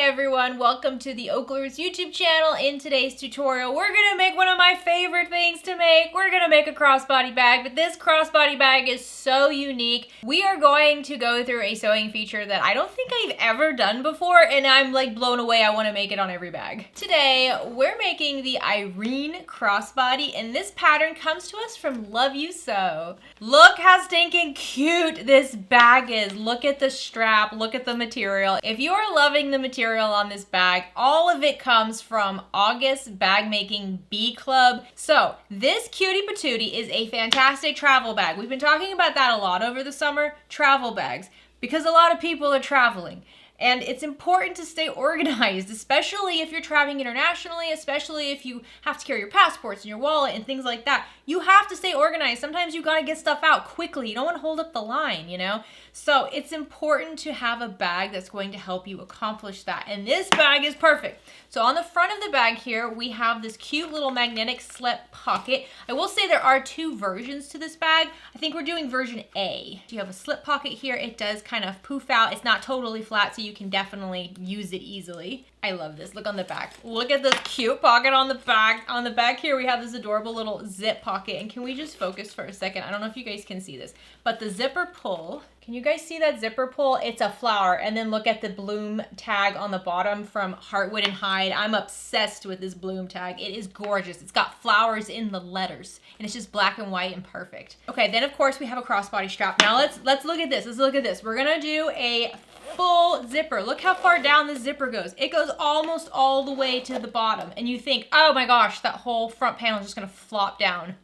everyone, welcome to the OklaRoots YouTube channel. In today's tutorial, we're gonna make one of my favorite things to make. We're gonna make a crossbody bag, but this crossbody bag is so unique. We are going to go through a sewing feature that I don't think I've ever done before, and I'm like blown away. I wanna make it on every bag. Today, we're making the Irene crossbody, and this pattern comes to us from Love You Sew. Look how stinking cute this bag is. Look at the strap, look at the material. If you are loving the material on this bag, all of it comes from August Bag Making Bee Club. So this cutie patootie is a fantastic travel bag. We've been talking about that a lot over the summer, travel bags, because a lot of people are traveling. And it's important to stay organized, especially if you're traveling internationally, especially if you have to carry your passports and your wallet and things like that. You have to stay organized. Sometimes you gotta get stuff out quickly. You don't wanna hold up the line, you know? So it's important to have a bag that's going to help you accomplish that. And this bag is perfect. So on the front of the bag here, we have this cute little magnetic slip pocket. I will say there are two versions to this bag. I think we're doing version A. You have a slip pocket here. It does kind of poof out. It's not totally flat, so you can definitely use it easily. I love this. Look on the back. Look at this cute pocket on the back. On the back here, we have this adorable little zip pocket. And can we just focus for a second? I don't know if you guys can see this, but the zipper pull, can you guys see that zipper pull? It's a flower. And then look at the bloom tag on the bottom from Heartwood and Hyde. I'm obsessed with this bloom tag. It is gorgeous. It's got flowers in the letters and it's just black and white and perfect. Okay, then of course we have a crossbody strap. Now let's look at this. Let's look at this. We're gonna do a full zipper. Look how far down the zipper goes. It goes almost all the way to the bottom. And you think, oh my gosh, that whole front panel is just gonna flop down.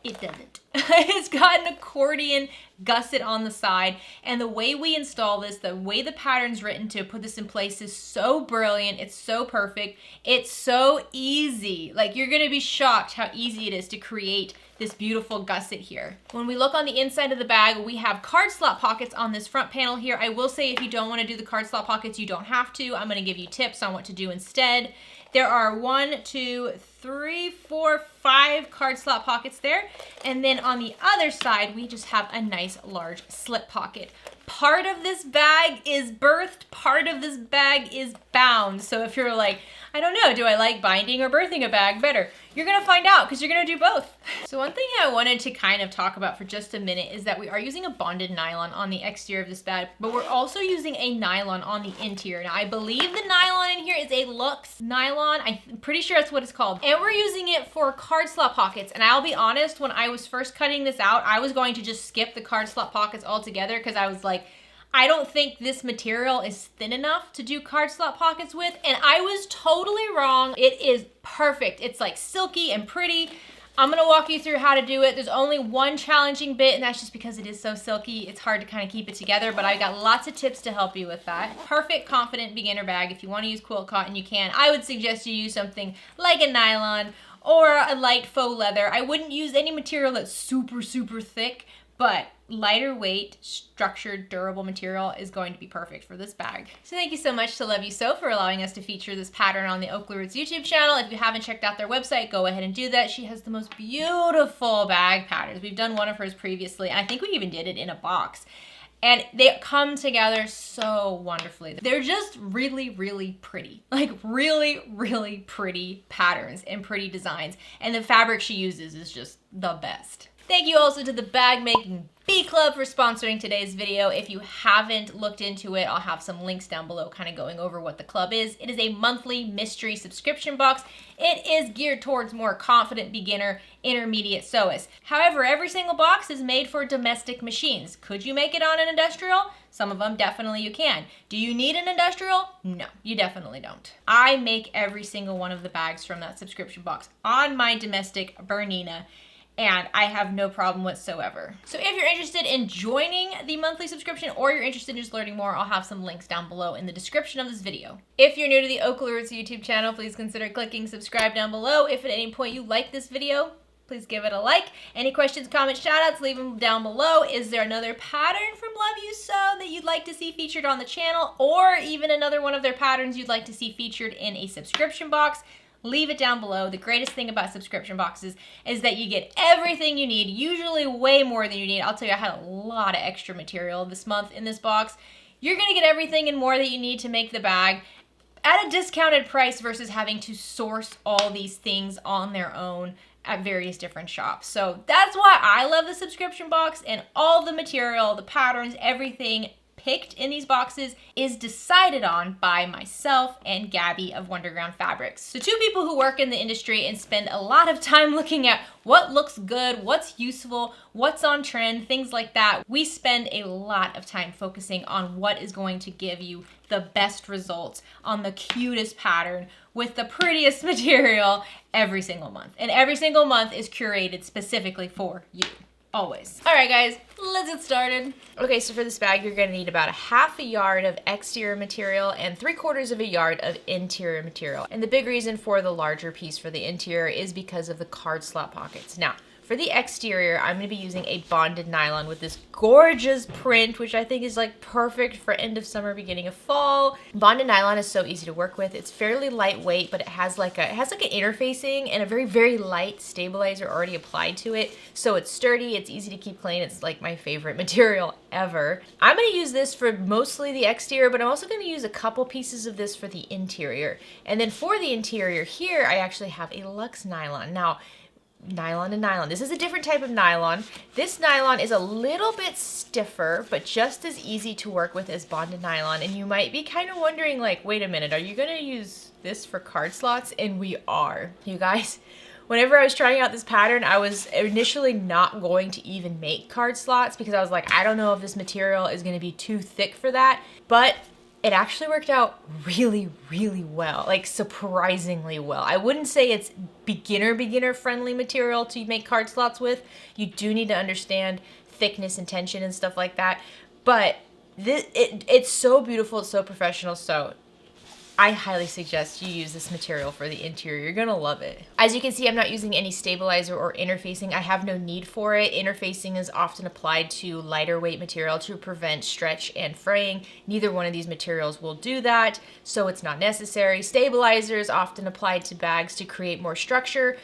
It doesn't. It's got an accordion gusset on the side, and the way we install this, the way the pattern's written to put this in place is so brilliant. It's so perfect. It's so easy. Like, you're gonna be shocked how easy it is to create this beautiful gusset here. When we look on the inside of the bag, we have card slot pockets on this front panel here. I will say if you don't want to do the card slot pockets, you don't have to. I'm gonna give you tips on what to do instead. There are 1, 2, 3, 4, 5 card slot pockets there. And then on the other side, we just have a nice large slip pocket. Part of this bag is birthed, part of this bag is bound. So if you're like, I don't know, do I like binding or birthing a bag better? You're gonna find out because you're gonna do both. So one thing I wanted to kind of talk about for just a minute is that we are using a bonded nylon on the exterior of this bag, but we're also using a nylon on the interior. Now I believe the nylon in here is a Luxe nylon. I'm pretty sure that's what it's called. And we're using it for card slot pockets. And I'll be honest, when I was first cutting this out, I was going to just skip the card slot pockets altogether because I was like, I don't think this material is thin enough to do card slot pockets with, and I was totally wrong. It is perfect. It's like silky and pretty. I'm gonna walk you through how to do it. There's only one challenging bit, and that's just because it is so silky. It's hard to kind of keep it together, but I got lots of tips to help you with that. Perfect, confident beginner bag. If you wanna use quilt cotton, you can. I would suggest you use something like a nylon or a light faux leather. I wouldn't use any material that's super, super thick, but lighter weight, structured, durable material is going to be perfect for this bag. So thank you so much to Love You Sew for allowing us to feature this pattern on the OklaRoots YouTube channel. If you haven't checked out their website, go ahead and do that. She has the most beautiful bag patterns. We've done one of hers previously. I think we even did it in a box. And they come together so wonderfully. They're just really, really pretty. Like really, really pretty patterns and pretty designs. And the fabric she uses is just the best. Thank you also to the Bag Making Bee Club for sponsoring today's video. If you haven't looked into it, I'll have some links down below kind of going over what the club is. It is a monthly mystery subscription box. It is geared towards more confident beginner, intermediate sewists. However, every single box is made for domestic machines. Could you make it on an industrial? Some of them definitely you can. Do you need an industrial? No, you definitely don't. I make every single one of the bags from that subscription box on my domestic Bernina, and I have no problem whatsoever. So if you're interested in joining the monthly subscription or you're interested in just learning more, I'll have some links down below in the description of this video. If you're new to the OklaRoots YouTube channel, please consider clicking subscribe down below. If at any point you like this video, please give it a like. Any questions, comments, shoutouts, leave them down below. Is there another pattern from Love You Sew that you'd like to see featured on the channel, or even another one of their patterns you'd like to see featured in a subscription box? Leave it down below. The greatest thing about subscription boxes is that you get everything you need, usually way more than you need. I'll tell you, I had a lot of extra material this month in this box. You're gonna get everything and more that you need to make the bag. at a discounted price versus having to source all these things on their own at various different shops. So that's why I love the subscription box, and all the material, the patterns, everything picked in these boxes is decided on by myself and Gabby of Wonderground Fabrics. So two people who work in the industry and spend a lot of time looking at what looks good, what's useful, what's on trend, things like that. We spend a lot of time focusing on what is going to give you the best results on the cutest pattern with the prettiest material every single month. And every single month is curated specifically for you. Always. All right, guys, let's get started. Okay, so for this bag, you're gonna need about a half a yard of exterior material and 3/4 of a yard of interior material. And the big reason for the larger piece for the interior is because of the card slot pockets. Now, for the exterior, I'm gonna be using a bonded nylon with this gorgeous print, which I think is like perfect for end of summer, beginning of fall. Bonded nylon is so easy to work with. It's fairly lightweight, but it has like an interfacing and a very, very light stabilizer already applied to it. So it's sturdy, it's easy to keep clean. It's like my favorite material ever. I'm gonna use this for mostly the exterior, but I'm also gonna use a couple pieces of this for the interior. And then for the interior here, I actually have a luxe nylon. Now, nylon and nylon. This is a different type of nylon. This nylon is a little bit stiffer, but just as easy to work with as bonded nylon. And you might be kind of wondering, like, wait a minute, are you gonna use this for card slots? And we are. You guys, whenever I was trying out this pattern, I was initially not going to even make card slots because I was like, I don't know if this material is gonna be too thick for that. But it actually worked out really, really well, like surprisingly well. I wouldn't say it's beginner friendly material to make card slots with. You do need to understand thickness and tension and stuff like that. But it's so beautiful, it's so professional, so I highly suggest you use this material for the interior. You're gonna love it. As you can see, I'm not using any stabilizer or interfacing. I have no need for it. Interfacing is often applied to lighter weight material to prevent stretch and fraying. Neither one of these materials will do that, so it's not necessary. Stabilizer is often applied to bags to create more structure.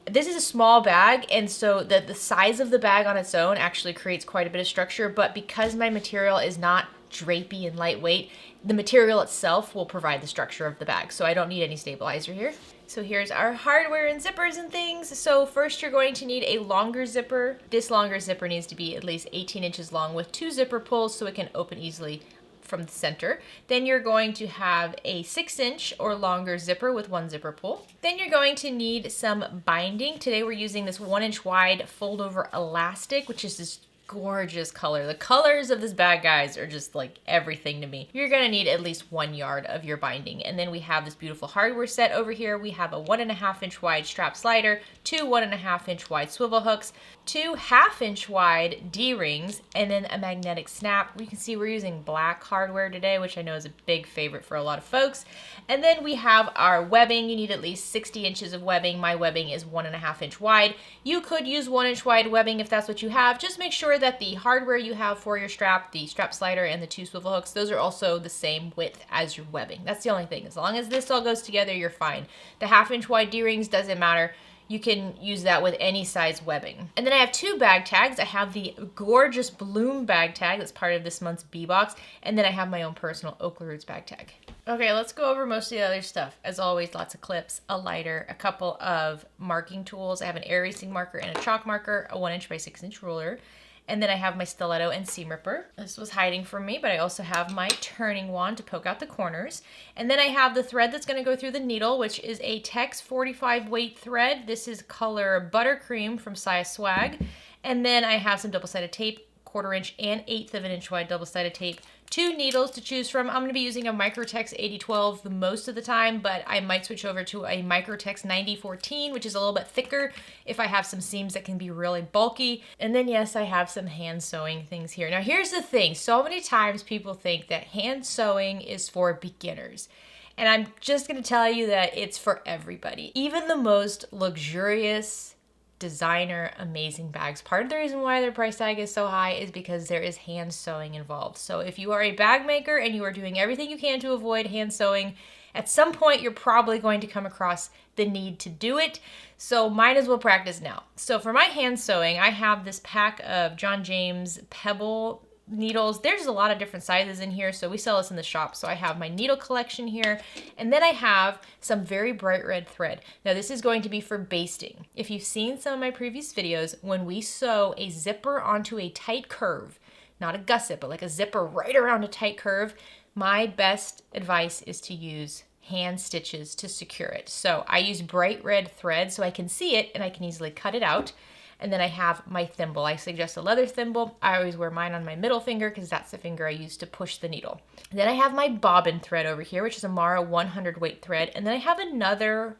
This is a small bag, and so the size of the bag on its own actually creates quite a bit of structure, but because my material is not drapey and lightweight, the material itself will provide the structure of the bag, so I don't need any stabilizer here. So here's our hardware and zippers and things. So first you're going to need a longer zipper. This longer zipper needs to be at least 18 inches long with 2 zipper pulls so it can open easily from the center. Then you're going to have a 6-inch or longer zipper with 1 zipper pull. Then you're going to need some binding. Today we're using this 1-inch wide fold over elastic, which is this gorgeous color. The colors of this bag, guys, are just like everything to me. You're gonna need at least 1 yard of your binding. And then we have this beautiful hardware set over here. We have a 1.5-inch wide strap slider, 2 1.5-inch wide swivel hooks, 2 1/2-inch wide D-rings, and then a magnetic snap. We can see we're using black hardware today, which I know is a big favorite for a lot of folks. And then we have our webbing. You need at least 60 inches of webbing. My webbing is 1.5-inch wide. You could use 1-inch wide webbing if that's what you have. Just make sure that the hardware you have for your strap, the strap slider and the 2 swivel hooks, those are also the same width as your webbing. That's the only thing. As long as this all goes together, you're fine. The 1/2-inch wide D-rings doesn't matter. You can use that with any size webbing. And then I have 2 bag tags. I have the gorgeous Bloom bag tag that's part of this month's B box. And then I have my own personal OklaRoots bag tag. Okay, let's go over most of the other stuff. As always, lots of clips, a lighter, a couple of marking tools. I have an erasing marker and a chalk marker, a 1-inch by 6-inch ruler. And then I have my stiletto and seam ripper. This was hiding from me, but I also have my turning wand to poke out the corners. And then I have the thread that's gonna go through the needle, which is a Tex 45 weight thread. This is color Buttercream from Saya Swag. And then I have some double-sided tape, 1/4-inch and 1/8 of an inch wide double-sided tape. 2 needles to choose from. I'm going to be using a Microtex 8012 the most of the time, but I might switch over to a Microtex 9014, which is a little bit thicker if I have some seams that can be really bulky. And then yes, I have some hand sewing things here. Now here's the thing. So many times people think that hand sewing is for beginners. And I'm just going to tell you that it's for everybody. Even the most luxurious designer amazing bags. Part of the reason why their price tag is so high is because there is hand sewing involved. So if you are a bag maker and you are doing everything you can to avoid hand sewing, at some point you're probably going to come across the need to do it. So might as well practice now. So for my hand sewing, I have this pack of John James Pebble needles. There's a lot of different sizes in here, so we sell this in the shop. So I have my needle collection here, and then I have some very bright red thread. Now this is going to be for basting. If you've seen some of my previous videos, when we sew a zipper onto a tight curve, not a gusset, but like a zipper right around a tight curve, my best advice is to use hand stitches to secure it. So I use bright red thread so I can see it and I can easily cut it out. And then I have my thimble. I suggest a leather thimble. I always wear mine on my middle finger because that's the finger I use to push the needle. Then I have my bobbin thread over here, which is a Mara 100 weight thread. And then I have another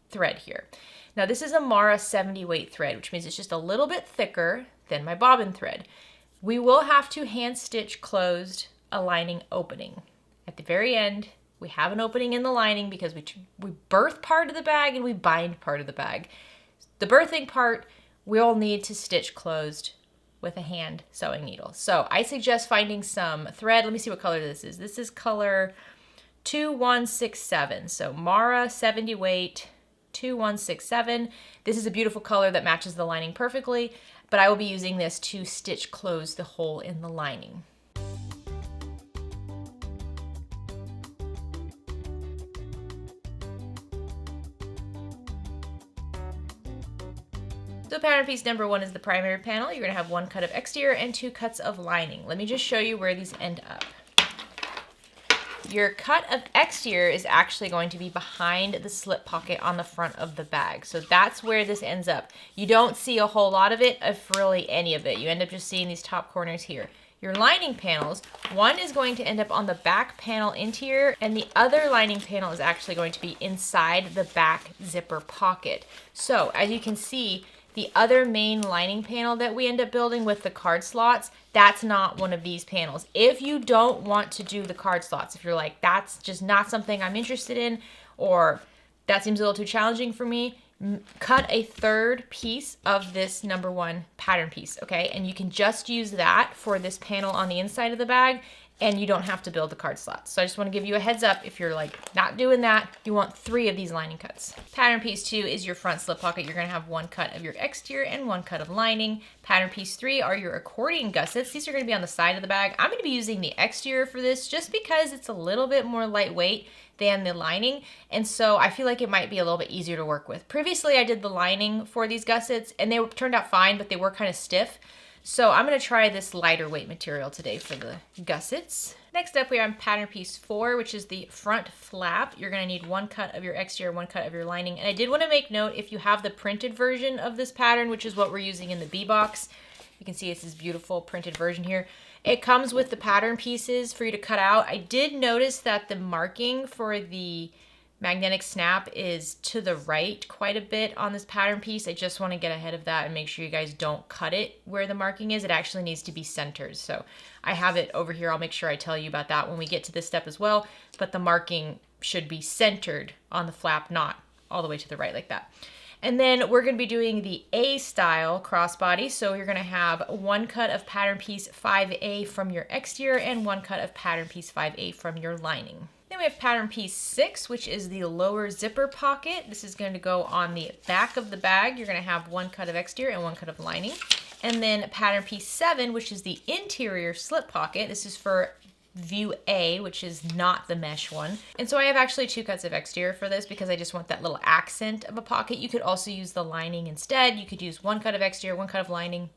thread here. Now this is a Mara 70 weight thread, which means it's just a little bit thicker than my bobbin thread. We will have to hand stitch closed a lining opening. At the very end, we have an opening in the lining because we birth part of the bag and we bind part of the bag. The birthing part, we'll need to stitch closed with a hand sewing needle. So I suggest finding some thread. Let me see what color this is. This is color 2167. So Mara 70 weight 2167. This is a beautiful color that matches the lining perfectly, but I will be using this to stitch close the hole in the lining. So pattern piece number 1 is the primary panel. You're gonna have 1 cut of exterior and 2 cuts of lining. Let me just show you where these end up. Your cut of exterior is actually going to be behind the slip pocket on the front of the bag. So that's where this ends up. You don't see a whole lot of it, if really any of it. You end up just seeing these top corners here. Your lining panels, one is going to end up on the back panel interior, and the other lining panel is actually going to be inside the back zipper pocket. So as you can see, the other main lining panel that we end up building with the card slots, that's not one of these panels. If you don't want to do the card slots, if you're like, that's just not something I'm interested in, or that seems a little too challenging for me, cut a third piece of this number 1 pattern piece, okay? And you can just use that for this panel on the inside of the bag, and you don't have to build the card slots. So I just want to give you a heads up, if you're like not doing that, you want 3 of these lining cuts. Pattern piece 2 is your front slip pocket. You're gonna have 1 cut of your exterior and 1 cut of lining. Pattern piece 3 are your accordion gussets. These are gonna be on the side of the bag. I'm gonna be using the exterior for this just because it's a little bit more lightweight than the lining, and so I feel like it might be a little bit easier to work with. Previously I did the lining for these gussets and they turned out fine, but they were kind of stiff. So I'm going to try this lighter weight material today for the gussets. Next up we have pattern piece 4, which is the front flap. You're going to need 1 cut of your exterior, 1 cut of your lining. And I did want to make note, if you have the printed version of this pattern, which is what we're using in the B box, you can see it's this beautiful printed version here. It comes with the pattern pieces for you to cut out. I did notice that the marking for the magnetic snap is to the right quite a bit on this pattern piece. I just want to get ahead of that and make sure you guys don't cut it where the marking is. It actually needs to be centered. So I have it over here. I'll make sure I tell you about that when we get to this step as well. But the marking should be centered on the flap, not all the way to the right like that. And then we're going to be doing the A style crossbody. So you're going to have 1 cut of pattern piece 5A from your exterior and 1 cut of pattern piece 5A from your lining. Then we have pattern piece 6, which is the lower zipper pocket. This is going to go on the back of the bag. You're going to have 1 cut of exterior and 1 cut of lining. And then pattern piece 7, which is the interior slip pocket. This is for view A, which is not the mesh one. And so I have actually 2 cuts of exterior for this because I just want that little accent of a pocket. You could also use the lining instead. You could use 1 cut of exterior, 1 cut of lining,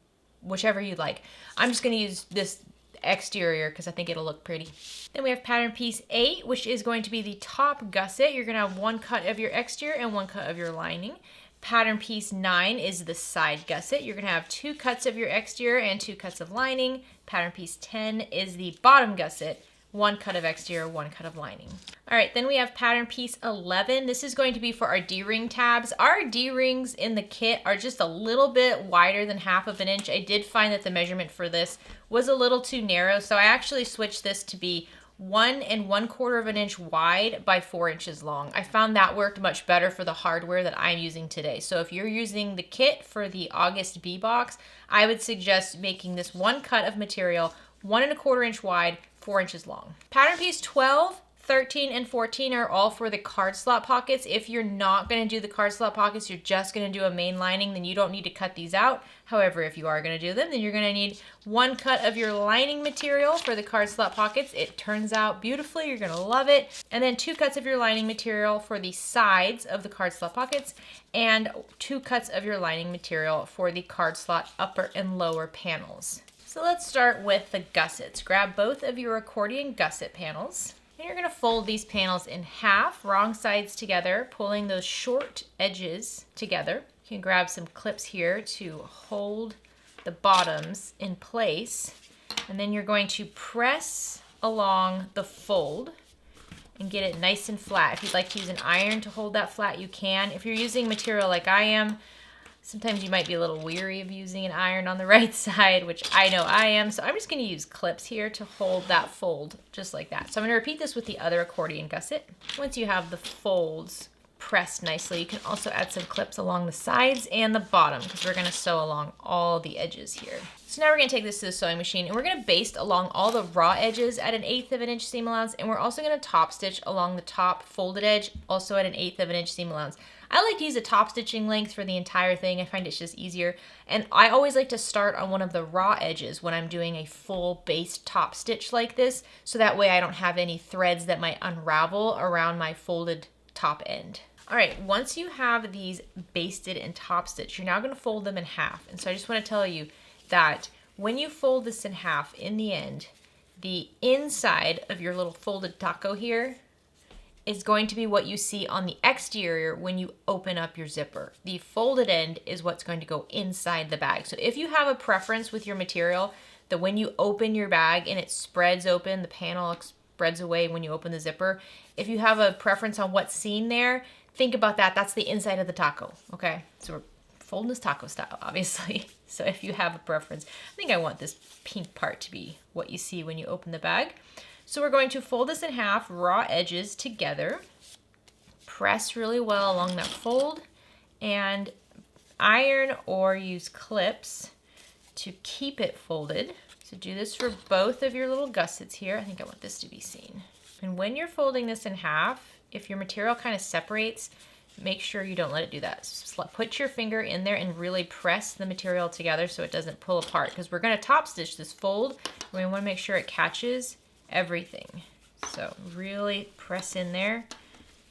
whichever you'd like. I'm just going to use this exterior because I think it'll look pretty. Then we have pattern piece 8, which is going to be the top gusset. You're going to have 1 cut of your exterior and 1 cut of your lining. Pattern piece 9 is the side gusset. You're going to have 2 cuts of your exterior and 2 cuts of lining. Pattern piece 10 is the bottom gusset. 1 cut of exterior, 1 cut of lining. All right, then we have pattern piece 11. This is going to be for our D-ring tabs. Our D-rings in the kit are just a little bit wider than 1/2 inch. I did find that the measurement for this was a little too narrow, so I actually switched this to be 1 1/4 inch wide by 4 inches long. I found that worked much better for the hardware that I'm using today. So if you're using the kit for the August B box, I would suggest making this 1 cut of material 1 1/4 inch wide, 4 inches long. Pattern piece 12, 13 and 14 are all for the card slot pockets. If you're not going to do the card slot pockets, you're just going to do a main lining, then you don't need to cut these out. However, if you are going to do them, then you're going to need 1 cut of your lining material for the card slot pockets. It turns out beautifully. You're going to love it. And then 2 cuts of your lining material for the sides of the card slot pockets, and 2 cuts of your lining material for the card slot upper and lower panels. So let's start with the gussets. Grab both of your accordion gusset panels. And you're going to fold these panels in half, wrong sides together, pulling those short edges together. You can grab some clips here to hold the bottoms in place. And then you're going to press along the fold and get it nice and flat. If you'd like to use an iron to hold that flat, you can. If you're using material like I am, sometimes you might be a little weary of using an iron on the right side, which I know I am. So I'm just going to use clips here to hold that fold just like that. So I'm going to repeat this with the other accordion gusset. Once you have the folds pressed nicely, you can also add some clips along the sides and the bottom, because we're going to sew along all the edges here. So now we're going to take this to the sewing machine, and we're going to baste along all the raw edges at 1/8 of an inch seam allowance, and we're also going to top stitch along the top folded edge, also at 1/8 of an inch seam allowance. I like to use a top stitching length for the entire thing. I find it's just easier. And I always like to start on one of the raw edges when I'm doing a full based top stitch like this, so that way I don't have any threads that might unravel around my folded top end. All right, once you have these basted and top stitched, you're now going to fold them in half. And so I just want to tell you that when you fold this in half, in the end, the inside of your little folded taco here is going to be what you see on the exterior when you open up your zipper. The folded end is what's going to go inside the bag. So if you have a preference with your material that when you open your bag and it spreads open, the panel spreads away when you open the zipper, if you have a preference on what's seen there, think about that. That's the inside of the taco, okay? So we're folding this taco style, obviously. So if you have a preference, I think I want this pink part to be what you see when you open the bag. So we're going to fold this in half, raw edges together, press really well along that fold, and iron or use clips to keep it folded. So do this for both of your little gussets here. I think I want this to be seen. And when you're folding this in half, if your material kind of separates, make sure you don't let it do that. Put your finger in there and really press the material together so it doesn't pull apart, because we're going to top stitch this fold, and we want to make sure it catches everything. So really press in there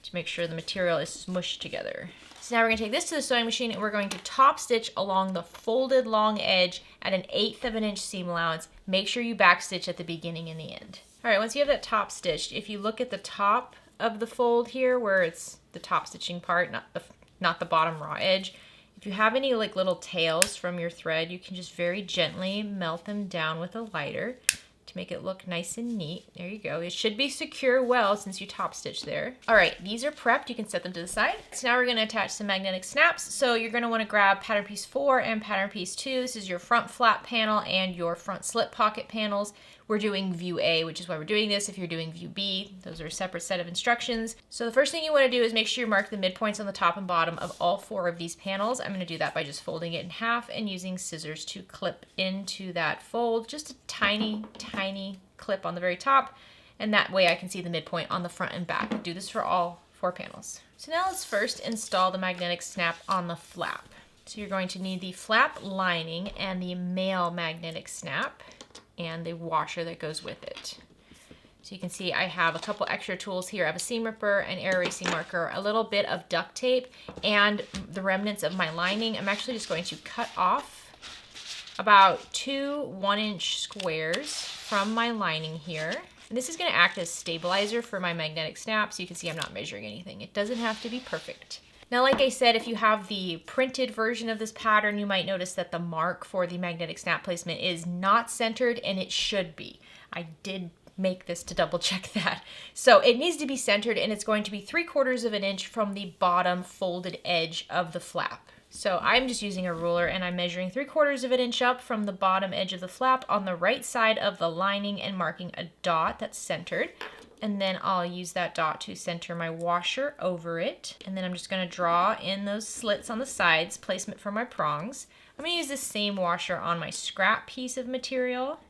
to make sure the material is smushed together. So now we're going to take this to the sewing machine, and we're going to top stitch along the folded long edge at 1/8 of an inch seam allowance. Make sure you back stitch at the beginning and the end. All right, once you have that top stitched, if you look at the top of the fold here where it's the top stitching part, not the bottom raw edge, if you have any like little tails from your thread, you can just very gently melt them down with a lighter to make it look nice and neat. There you go. It should be secure well since you top stitched there. All right, these are prepped. You can set them to the side. So now we're going to attach some magnetic snaps. So you're going to want to grab pattern piece 4 and pattern piece 2. This is your front flap panel and your front slip pocket panels. We're doing view A, which is why we're doing this. If you're doing view B, those are a separate set of instructions. So the first thing you want to do is make sure you mark the midpoints on the top and bottom of all 4 of these panels. I'm going to do that by just folding it in half and using scissors to clip into that fold. Just a tiny, tiny clip on the very top, and that way I can see the midpoint on the front and back. Do this for all 4 panels. So now let's first install the magnetic snap on the flap. So you're going to need the flap lining and the male magnetic snap and the washer that goes with it. So you can see I have a couple extra tools here. I have a seam ripper, an air erasing marker, a little bit of duct tape, and the remnants of my lining. I'm actually just going to cut off about 2 1-inch squares from my lining here. And this is going to act as stabilizer for my magnetic snap, so you can see I'm not measuring anything. It doesn't have to be perfect. Now, like I said, if you have the printed version of this pattern, you might notice that the mark for the magnetic snap placement is not centered, and it should be. I did make this to double check that. So it needs to be centered, and it's going to be 3/4 of an inch from the bottom folded edge of the flap. So I'm just using a ruler, and I'm measuring 3/4 of an inch up from the bottom edge of the flap on the right side of the lining and marking a dot that's centered. And then I'll use that dot to center my washer over it. And then I'm just going to draw in those slits on the sides, placement for my prongs. I'm going to use the same washer on my scrap piece of material.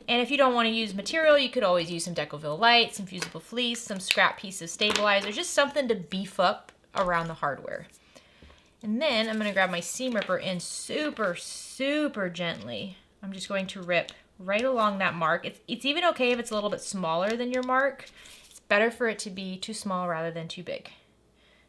And if you don't want to use material, you could always use some Decovil Light, some fusible fleece, some scrap piece of stabilizer, just something to beef up around the hardware. And then I'm going to grab my seam ripper and super, super gently, I'm just going to rip right along that mark. It's even okay if it's a little bit smaller than your mark. It's better for it to be too small rather than too big.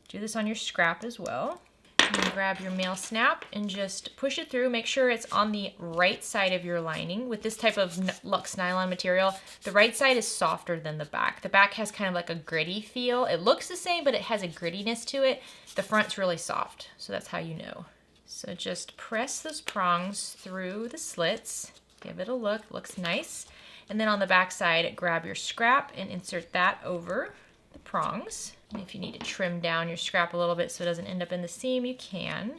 Do this on your scrap as well. And then grab your male snap and just push it through. Make sure it's on the right side of your lining. With this type of luxe nylon material, the right side is softer than the back. The back has kind of like a gritty feel. It looks the same, but it has a grittiness to it. The front's really soft, so that's how you know. So just press those prongs through the slits. Give it a look, looks nice. And then on the back side, grab your scrap and insert that over the prongs. And if you need to trim down your scrap a little bit so it doesn't end up in the seam, you can.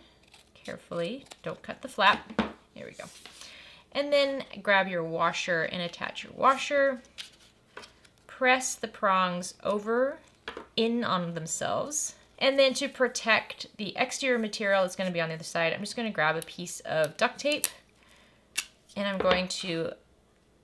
Carefully, don't cut the flap. There we go. And then grab your washer and attach your washer. Press the prongs over in on themselves. And then to protect the exterior material that's going to be on the other side, I'm just going to grab a piece of duct tape and I'm going to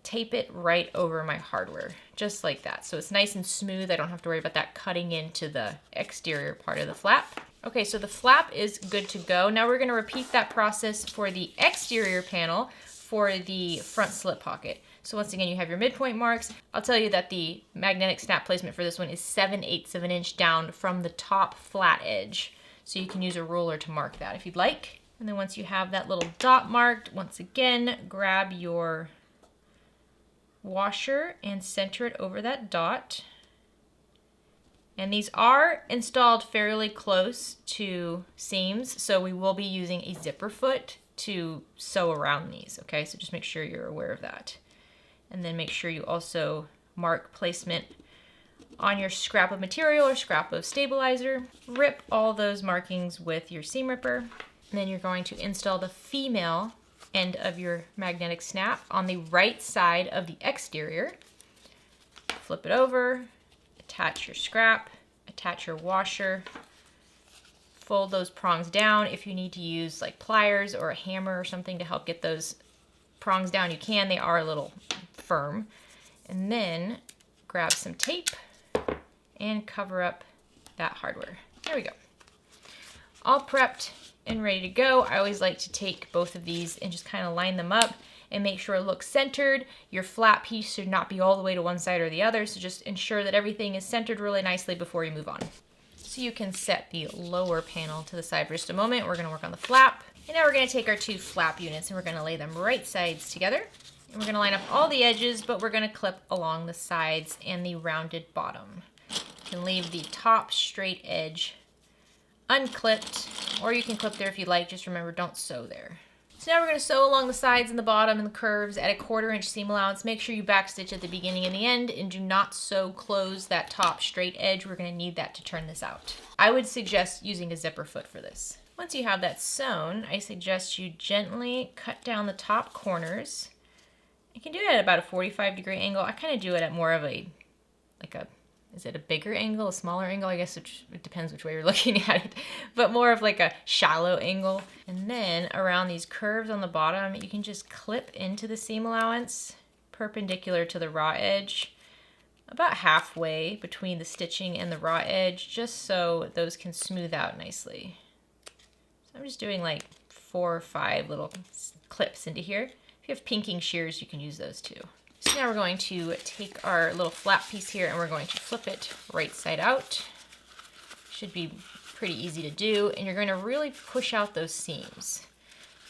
tape it right over my hardware, just like that. So it's nice and smooth. I don't have to worry about that cutting into the exterior part of the flap. Okay, so the flap is good to go. Now we're gonna repeat that process for the exterior panel for the front slip pocket. So once again, you have your midpoint marks. I'll tell you that the magnetic snap placement for this one is 7/8 of an inch down from the top flat edge. So you can use a ruler to mark that if you'd like. And then once you have that little dot marked, once again, grab your washer and center it over that dot. And these are installed fairly close to seams, so we will be using a zipper foot to sew around these, okay? So just make sure you're aware of that. And then make sure you also mark placement on your scrap of material or scrap of stabilizer. Rip all those markings with your seam ripper. And then you're going to install the female end of your magnetic snap on the right side of the exterior. Flip it over, attach your scrap, attach your washer, fold those prongs down. If you need to use like pliers or a hammer or something to help get those prongs down, you can. They are a little firm. And then grab some tape and cover up that hardware. There we go. All prepped and ready to go. I always like to take both of these and just kind of line them up and make sure it looks centered. Your flat piece should not be all the way to one side or the other, so just ensure that everything is centered really nicely before you move on. So you can set the lower panel to the side for just a moment. We're going to work on the flap. And now we're going to take our two flap units and we're going to lay them right sides together. And we're going to line up all the edges, but we're going to clip along the sides and the rounded bottom. You can leave the top straight edge unclipped, or you can clip there if you like. Just remember, don't sew there. So now we're going to sew along the sides and the bottom and the curves at a 1/4 inch seam allowance. Make sure you backstitch at the beginning and the end, and do not sew close that top straight edge. We're going to need that to turn this out. I would suggest using a zipper foot for this. Once you have that sewn, I suggest you gently cut down the top corners. You can do it at about a 45-degree angle. I kind of do it at more of a, is it a bigger angle, a smaller angle? I guess it depends which way you're looking at it, but more of like a shallow angle. And then around these curves on the bottom, you can just clip into the seam allowance perpendicular to the raw edge, about halfway between the stitching and the raw edge, just so those can smooth out nicely. So I'm just doing like 4 or 5 little clips into here. If you have pinking shears, you can use those too. So now we're going to take our little flap piece here and we're going to flip it right side out. Should be pretty easy to do, and you're going to really push out those seams.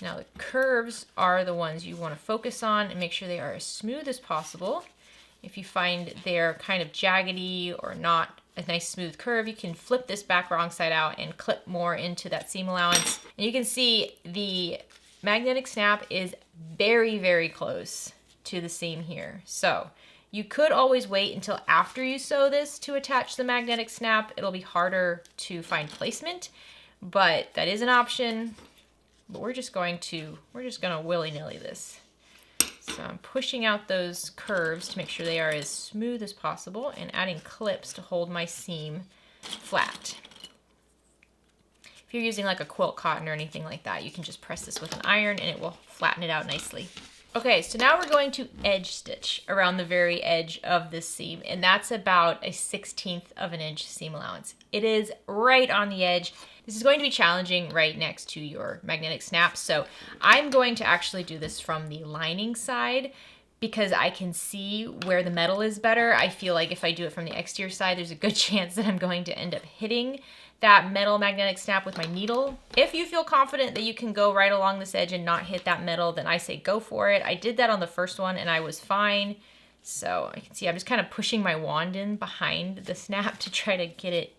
Now the curves are the ones you want to focus on and make sure they are as smooth as possible. If you find they're kind of jaggedy or not a nice smooth curve, you can flip this back wrong side out and clip more into that seam allowance. And you can see the magnetic snap is very, very close to the seam here. So you could always wait until after you sew this to attach the magnetic snap. It'll be harder to find placement, but that is an option. But we're just gonna willy-nilly this. So I'm pushing out those curves to make sure they are as smooth as possible and adding clips to hold my seam flat. If you're using like a quilt cotton or anything like that, you can just press this with an iron and it will flatten it out nicely. Okay, so now we're going to edge stitch around the very edge of this seam, and that's about a 1/16 of an inch seam allowance. It is right on the edge. This is going to be challenging right next to your magnetic snap, so I'm going to actually do this from the lining side because I can see where the metal is better. I feel like if I do it from the exterior side, there's a good chance that I'm going to end up hitting that metal magnetic snap with my needle. If you feel confident that you can go right along this edge and not hit that metal, then I say go for it. I did that on the first one and I was fine. So I can see I'm just kind of pushing my wand in behind the snap to try to get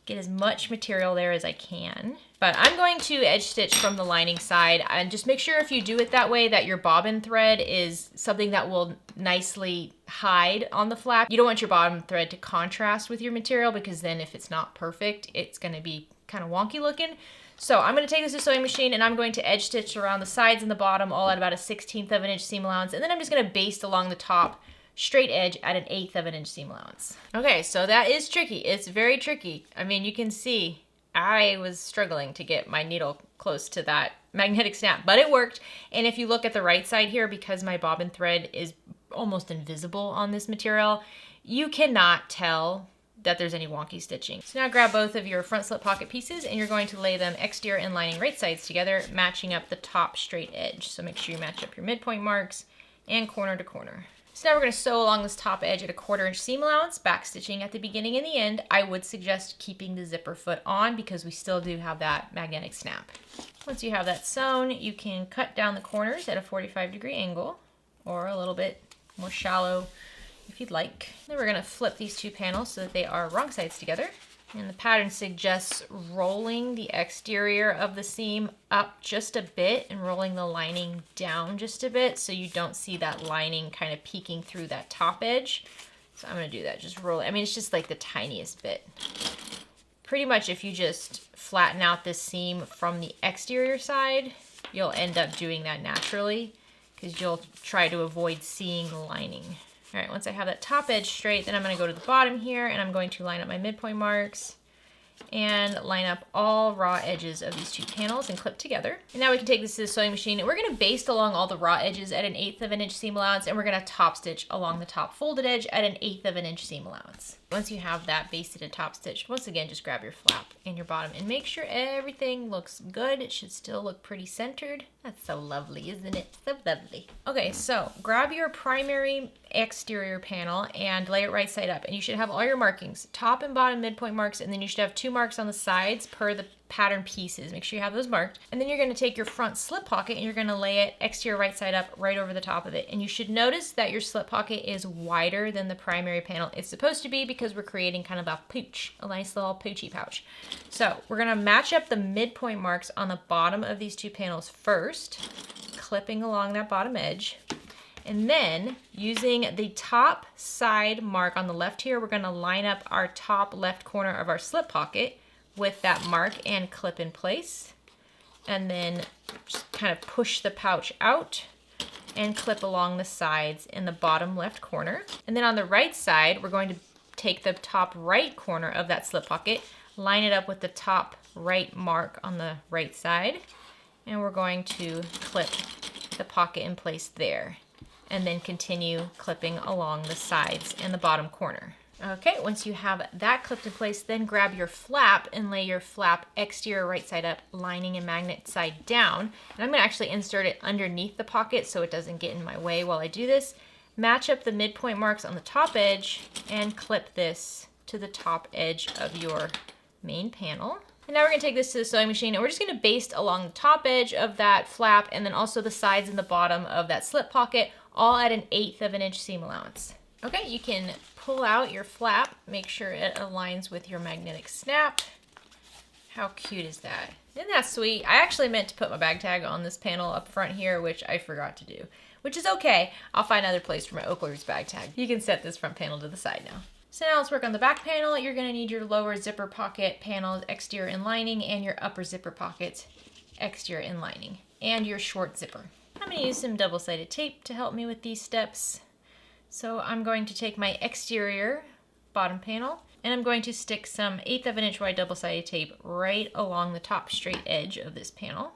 as much material there as I can. But I'm going to edge stitch from the lining side, and just make sure if you do it that way that your bobbin thread is something that will nicely hide on the flap. You don't want your bobbin thread to contrast with your material, because then if it's not perfect, it's going to be kind of wonky looking. So I'm going to take this to sewing machine and I'm going to edge stitch around the sides and the bottom, all at about a 1/16 of an inch seam allowance, and then I'm just going to baste along the top straight edge at an 1/8 of an inch seam allowance. Okay, so that is tricky. It's very tricky. I mean, you can see I was struggling to get my needle close to that magnetic snap, but it worked. And if you look at the right side here, because my bobbin thread is almost invisible on this material, you cannot tell that there's any wonky stitching. So now grab both of your front slip pocket pieces and you're going to lay them exterior and lining right sides together, matching up the top straight edge. So make sure you match up your midpoint marks and corner to corner. So now we're going to sew along this top edge at a 1/4 inch seam allowance, back stitching at the beginning and the end. I would suggest keeping the zipper foot on because we still do have that magnetic snap. Once you have that sewn, you can cut down the corners at a 45-degree angle or a little bit more shallow if you'd like. Then we're going to flip these two panels so that they are wrong sides together. And the pattern suggests rolling the exterior of the seam up just a bit and rolling the lining down just a bit so you don't see that lining kind of peeking through that top edge. So I'm going to do that, just roll it. I mean, it's just like the tiniest bit. Pretty much if you just flatten out this seam from the exterior side, you'll end up doing that naturally because you'll try to avoid seeing the lining. All right, once I have that top edge straight, then I'm going to go to the bottom here and I'm going to line up my midpoint marks and line up all raw edges of these two panels and clip together. And now we can take this to the sewing machine and we're going to baste along all the raw edges at an 1/8 of an inch seam allowance, and we're going to top stitch along the top folded edge at an 1/8 of an inch seam allowance. Once you have that basted and top stitched, once again, just grab your flap and your bottom and make sure everything looks good. It should still look pretty centered. That's so lovely, isn't it? So lovely. Okay, so grab your primary exterior panel and lay it right side up, and you should have all your markings, top and bottom midpoint marks, and then you should have 2 marks on the sides per the pattern pieces. Make sure you have those marked. And then you're going to take your front slip pocket and you're going to lay it exterior right side up right over the top of it. And you should notice that your slip pocket is wider than the primary panel. It's supposed to be because we're creating kind of a pooch, a nice little poochy pouch. So we're going to match up the midpoint marks on the bottom of these two panels first, clipping along that bottom edge. And then using the top side mark on the left here, we're going to line up our top left corner of our slip pocket with that mark and clip in place. And then just kind of push the pouch out and clip along the sides in the bottom left corner. And then on the right side, we're going to take the top right corner of that slip pocket, line it up with the top right mark on the right side, and we're going to clip the pocket in place there. And then continue clipping along the sides and the bottom corner. Okay, once you have that clipped in place, then grab your flap and lay your flap exterior right side up, lining and magnet side down. And I'm going to actually insert it underneath the pocket so it doesn't get in my way while I do this. Match up the midpoint marks on the top edge and clip this to the top edge of your main panel. And now we're going to take this to the sewing machine and we're just going to baste along the top edge of that flap and then also the sides and the bottom of that slip pocket, all at an 1/8 of an inch seam allowance. Okay, you can pull out your flap, make sure it aligns with your magnetic snap. How cute is that? Isn't that sweet? I actually meant to put my bag tag on this panel up front here, which I forgot to do, which is okay. I'll find another place for my OklaRoots bag tag. You can set this front panel to the side now. So now let's work on the back panel. You're going to need your lower zipper pocket panels, exterior and lining, and your upper zipper pockets, exterior and lining, and your short zipper. I'm going to use some double-sided tape to help me with these steps. So I'm going to take my exterior bottom panel and I'm going to stick some 1/8 of an inch wide double-sided tape right along the top straight edge of this panel.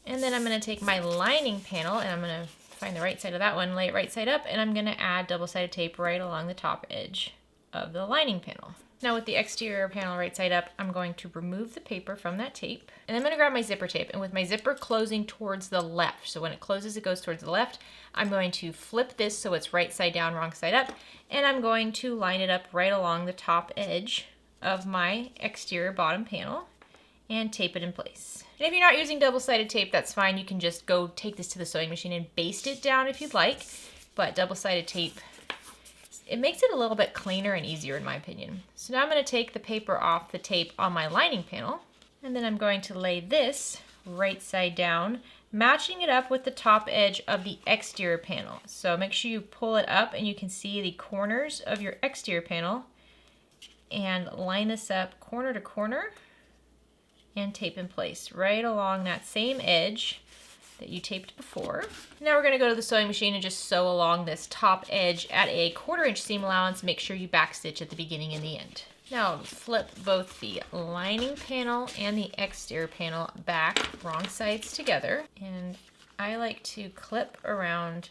And then I'm going to take my lining panel, and I'm going to find the right side of that one, lay it right side up, and I'm going to add double-sided tape right along the top edge of the lining panel. Now with the exterior panel right side up, I'm going to remove the paper from that tape, and I'm going to grab my zipper tape, and with my zipper closing towards the left, so when it closes it goes towards the left, I'm going to flip this so it's right side down, wrong side up, and I'm going to line it up right along the top edge of my exterior bottom panel and tape it in place. And if you're not using double-sided tape, that's fine. You can just go take this to the sewing machine and baste it down if you'd like, but double-sided tape, it makes it a little bit cleaner and easier in my opinion. So now I'm going to take the paper off the tape on my lining panel, and then I'm going to lay this right side down, matching it up with the top edge of the exterior panel. So make sure you pull it up and you can see the corners of your exterior panel, and line this up corner to corner and tape in place right along that same edge that you taped before. Now we're going to go to the sewing machine and just sew along this top edge at a 1/4 inch seam allowance. Make sure you backstitch at the beginning and the end. Now flip both the lining panel and the exterior panel back, wrong sides together, and I like to clip around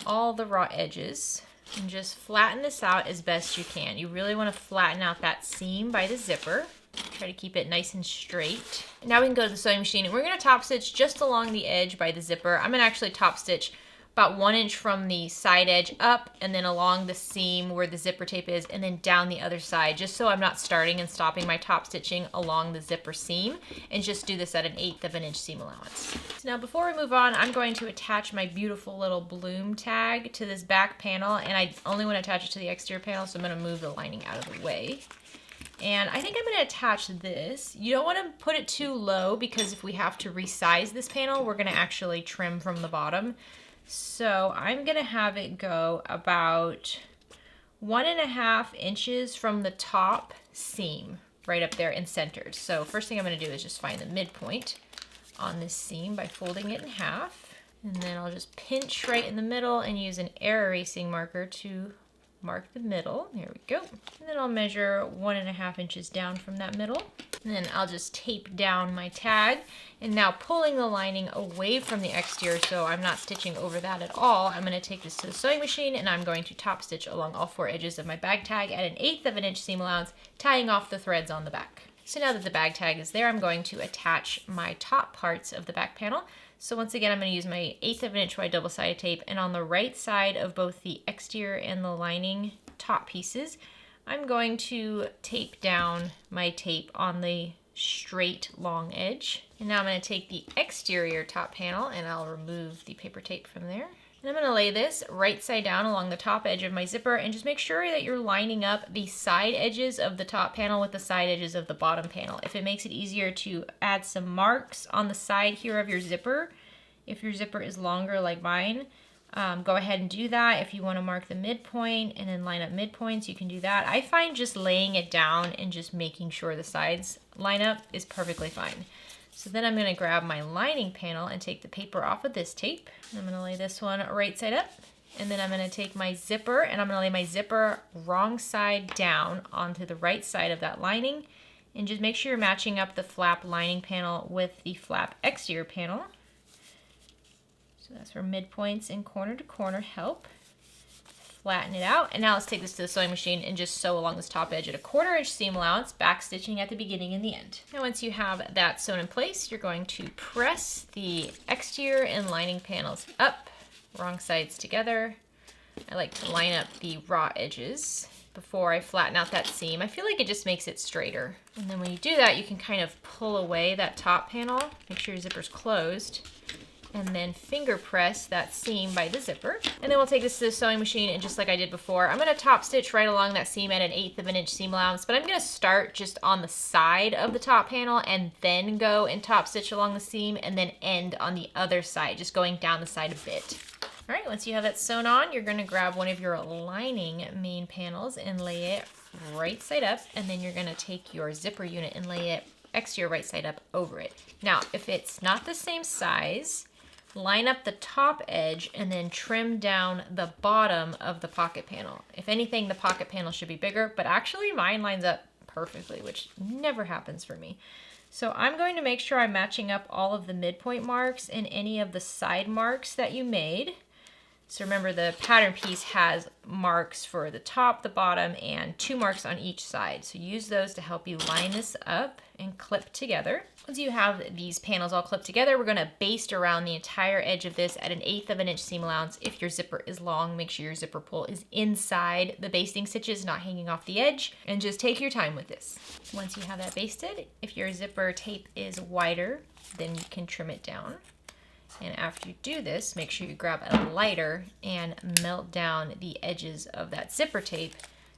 all the raw edges and just flatten this out as best you can. You really want to flatten out that seam by the zipper. Try to keep it nice and straight. Now we can go to the sewing machine and we're going to top stitch just along the edge by the zipper. I'm going to actually top stitch about 1 inch from the side edge up, and then along the seam where the zipper tape is, and then down the other side, just so I'm not starting and stopping my top stitching along the zipper seam, and just do this at 1/8 of an inch seam allowance. So now before we move on, I'm going to attach my beautiful little bloom tag to this back panel, and I only want to attach it to the exterior panel, so I'm going to move the lining out of the way. And I think I'm going to attach this. You don't want to put it too low, because if we have to resize this panel, we're going to actually trim from the bottom. So I'm going to have it go about 1.5 inches from the top seam, right up there and centered. So first thing I'm going to do is just find the midpoint on this seam by folding it in half. And then I'll just pinch right in the middle and use an air erasing marker to mark the middle. There we go. And then I'll measure 1.5 inches down from that middle. And then I'll just tape down my tag. And now pulling the lining away from the exterior so I'm not stitching over that at all, I'm going to take this to the sewing machine and I'm going to top stitch along all 4 edges of my bag tag at 1/8 of an inch seam allowance, tying off the threads on the back. So now that the bag tag is there, I'm going to attach my top parts of the back panel. So once again, I'm going to use my 1/8 of an inch wide double-sided tape, and on the right side of both the exterior and the lining top pieces, I'm going to tape down my tape on the straight long edge. And now I'm going to take the exterior top panel and I'll remove the paper tape from there. And I'm going to lay this right side down along the top edge of my zipper, and just make sure that you're lining up the side edges of the top panel with the side edges of the bottom panel. If it makes it easier to add some marks on the side here of your zipper, if your zipper is longer like mine, go ahead and do that. If you want to mark the midpoint and then line up midpoints, you can do that. I find just laying it down and just making sure the sides line up is perfectly fine. So then I'm going to grab my lining panel and take the paper off of this tape. I'm going to lay this one right side up, and then I'm going to take my zipper and I'm going to lay my zipper wrong side down onto the right side of that lining, and just make sure you're matching up the flap lining panel with the flap exterior panel. So that's where midpoints and corner to corner help. Flatten it out, and now let's take this to the sewing machine and just sew along this top edge at 1/4 inch seam allowance, back stitching at the beginning and the end. Now once you have that sewn in place, you're going to press the exterior and lining panels up, wrong sides together. I like to line up the raw edges before I flatten out that seam. I feel like it just makes it straighter. And then when you do that, you can kind of pull away that top panel, make sure your zipper's closed, and then finger press that seam by the zipper. And then we'll take this to the sewing machine, and just like I did before, I'm going to top stitch right along that seam at 1/8 of an inch seam allowance, but I'm going to start just on the side of the top panel and then go and top stitch along the seam, and then end on the other side, just going down the side a bit. All right, once you have that sewn on, you're going to grab one of your lining main panels and lay it right side up, and then you're going to take your zipper unit and lay it exterior right side up over it. Now, if it's not the same size, line up the top edge and then trim down the bottom of the pocket panel. If anything, the pocket panel should be bigger, but actually mine lines up perfectly, which never happens for me. So I'm going to make sure I'm matching up all of the midpoint marks and any of the side marks that you made. So remember, the pattern piece has marks for the top, the bottom, and 2 marks on each side. So use those to help you line this up and clip together. Once you have these panels all clipped together, we're going to baste around the entire edge of this at 1/8 of an inch seam allowance. If your zipper is long, make sure your zipper pull is inside the basting stitches, not hanging off the edge, and just take your time with this. Once you have that basted, if your zipper tape is wider, then you can trim it down. And after you do this, make sure you grab a lighter and melt down the edges of that zipper tape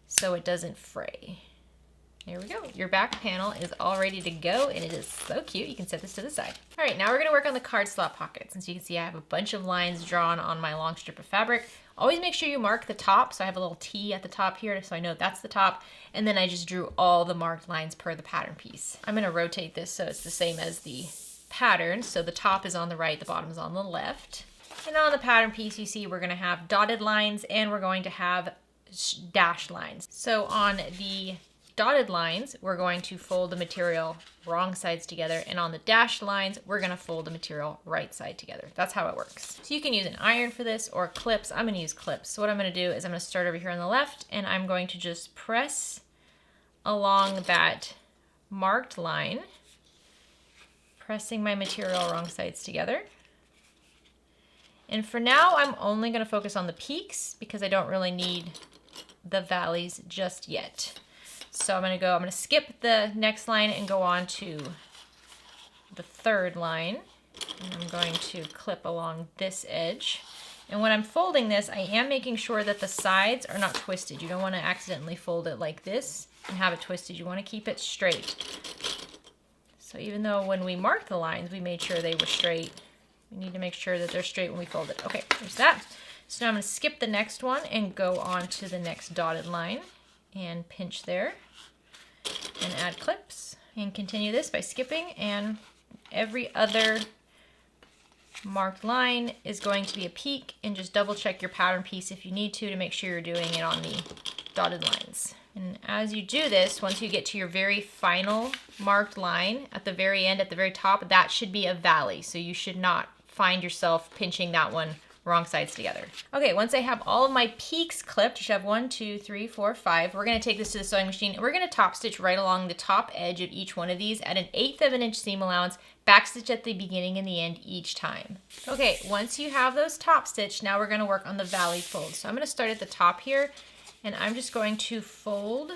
so it doesn't fray. There we go. Your back panel is all ready to go, and it is so cute. You can set this to the side. All right, now we're gonna work on the card slot pockets. And so you can see I have a bunch of lines drawn on my long strip of fabric. Always make sure you mark the top. So I have a little T at the top here, so I know that's the top. And then I just drew all the marked lines per the pattern piece. I'm gonna rotate this so it's the same as the pattern. So the top is on the right, the bottom is on the left. And on the pattern piece, you see we're gonna have dotted lines and we're going to have dashed lines. So on the dotted lines, we're going to fold the material wrong sides together, and on the dashed lines, we're gonna fold the material right side together. That's how it works. So you can use an iron for this or clips. I'm gonna use clips. So what I'm gonna do is I'm gonna start over here on the left, and I'm going to just press along that marked line, pressing my material wrong sides together. And for now, I'm only gonna focus on the peaks because I don't really need the valleys just yet. So I'm gonna skip the next line and go on to the 3rd line. And I'm going to clip along this edge. And when I'm folding this, I am making sure that the sides are not twisted. You don't wanna accidentally fold it like this and have it twisted. You wanna keep it straight. So even though when we marked the lines, we made sure they were straight, we need to make sure that they're straight when we fold it. Okay, there's that. So now I'm gonna skip the next one and go on to the next dotted line and pinch there and add clips and continue this by skipping, and every other marked line is going to be a peak, and just double check your pattern piece if you need to make sure you're doing it on the dotted lines. And as you do this, once you get to your very final marked line at the very end, at the very top, that should be a valley. So you should not find yourself pinching that one wrong sides together. Okay, once I have all of my peaks clipped, you should have 1, 2, 3, 4, 5. We're gonna take this to the sewing machine and we're gonna top stitch right along the top edge of each one of these at 1/8 of an inch seam allowance, backstitch at the beginning and the end each time. Okay, once you have those top stitched, now we're gonna work on the valley fold. So I'm gonna start at the top here, and I'm just going to fold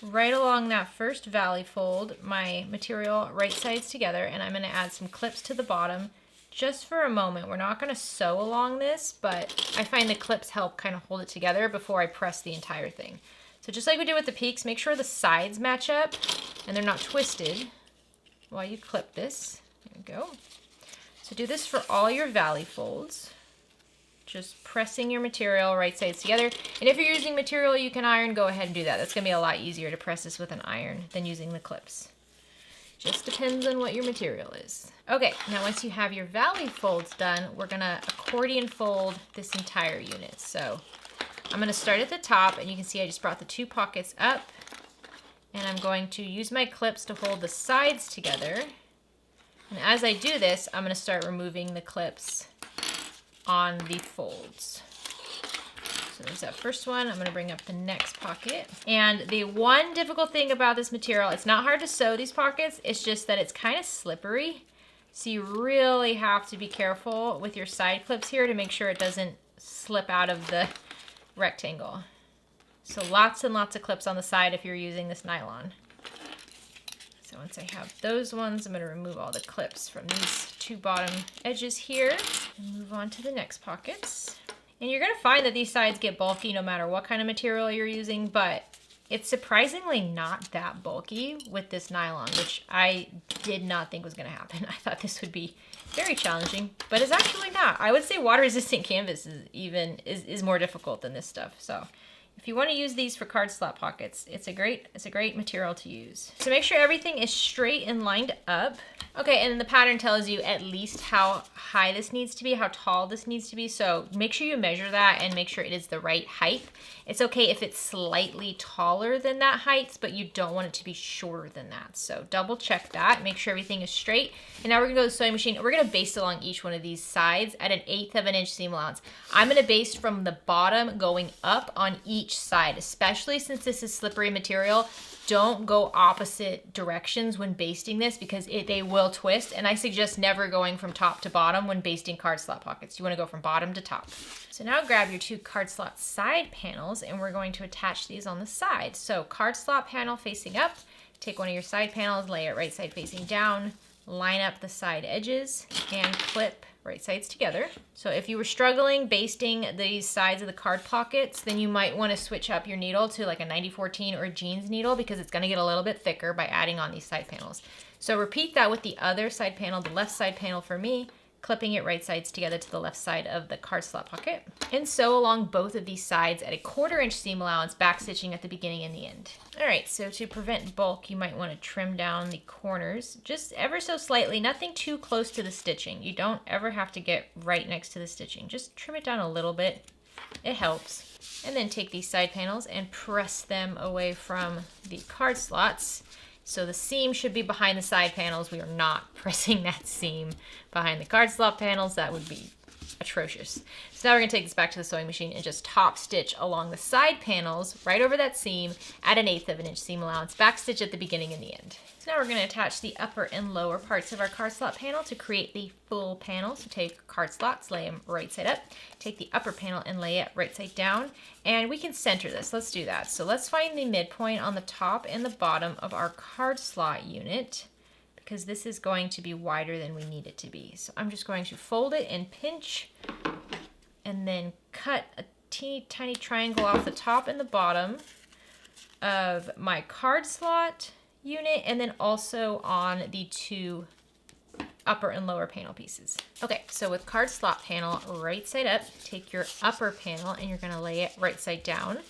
right along that first valley fold, my material right sides together, and I'm gonna add some clips to the bottom just for a moment. We're not gonna sew along this, but I find the clips help kind of hold it together before I press the entire thing. So just like we did with the peaks, make sure the sides match up and they're not twisted while you clip this. There we go. So do this for all your valley folds. Just pressing your material right sides together. And if you're using material you can iron, go ahead and do that. That's gonna be a lot easier to press this with an iron than using the clips. Just depends on what your material is. Okay, now once you have your valley folds done, we're gonna accordion fold this entire unit. So I'm gonna start at the top, and you can see I just brought the 2 pockets up, and I'm going to use my clips to hold the sides together. And as I do this, I'm gonna start removing the clips on the folds. So there's that first one. I'm gonna bring up the next pocket. And the one difficult thing about this material, it's not hard to sew these pockets, it's just that it's kind of slippery. So you really have to be careful with your side clips here to make sure it doesn't slip out of the rectangle. So lots and lots of clips on the side if you're using this nylon. So once I have those ones, I'm gonna remove all the clips from these 2 bottom edges here and move on to the next pockets. And you're gonna find that these sides get bulky no matter what kind of material you're using, but it's surprisingly not that bulky with this nylon, which I did not think was gonna happen. I thought this would be very challenging, but it's actually not. I would say water resistant canvas is more difficult than this stuff. So If you want to use these for card slot pockets, it's a great material to use. So make sure everything is straight and lined up. Okay, and then the pattern tells you at least how high this needs to be, how tall this needs to be. So make sure you measure that and make sure it is the right height. It's okay if it's slightly taller than that height, but you don't want it to be shorter than that. So double check that, make sure everything is straight. And now we're gonna go to the sewing machine and we're gonna baste along each one of these sides at 1/8 of an inch seam allowance. I'm gonna baste from the bottom going up on each side, especially since this is slippery material. Don't go opposite directions when basting this because they will twist, and I suggest never going from top to bottom when basting card slot pockets. You want to go from bottom to top. So now grab your 2 card slot side panels and we're going to attach these on the side. So card slot panel facing up, take one of your side panels, lay it right side facing down, line up the side edges and clip right sides together. So if you were struggling basting these sides of the card pockets, then you might want to switch up your needle to like a 9014 or a jeans needle because it's going to get a little bit thicker by adding on these side panels. So repeat that with the other side panel, the left side panel for me, clipping it right sides together to the left side of the card slot pocket, and sew along both of these sides at 1/4 inch seam allowance, back stitching at the beginning and the end. All right, so to prevent bulk, you might want to trim down the corners just ever so slightly, nothing too close to the stitching. You don't ever have to get right next to the stitching. Just trim it down a little bit. It helps. And then take these side panels and press them away from the card slots. So the seam should be behind the side panels. We are not pressing that seam behind the card slot panels. That would be atrocious. So now we're gonna take this back to the sewing machine and just top stitch along the side panels right over that seam at 1/8 of an inch seam allowance, back stitch at the beginning and the end. So now we're gonna attach the upper and lower parts of our card slot panel to create the full panel. So take card slots, lay them right side up, take the upper panel and lay it right side down, and we can center this. Let's do that. So let's find the midpoint on the top and the bottom of our card slot unit, because this is going to be wider than we need it to be. So I'm just going to fold it and pinch and then cut a teeny tiny triangle off the top and the bottom of my card slot unit, and then also on the 2 upper and lower panel pieces. Okay, so with card slot panel right side up, take your upper panel and you're gonna lay it right side down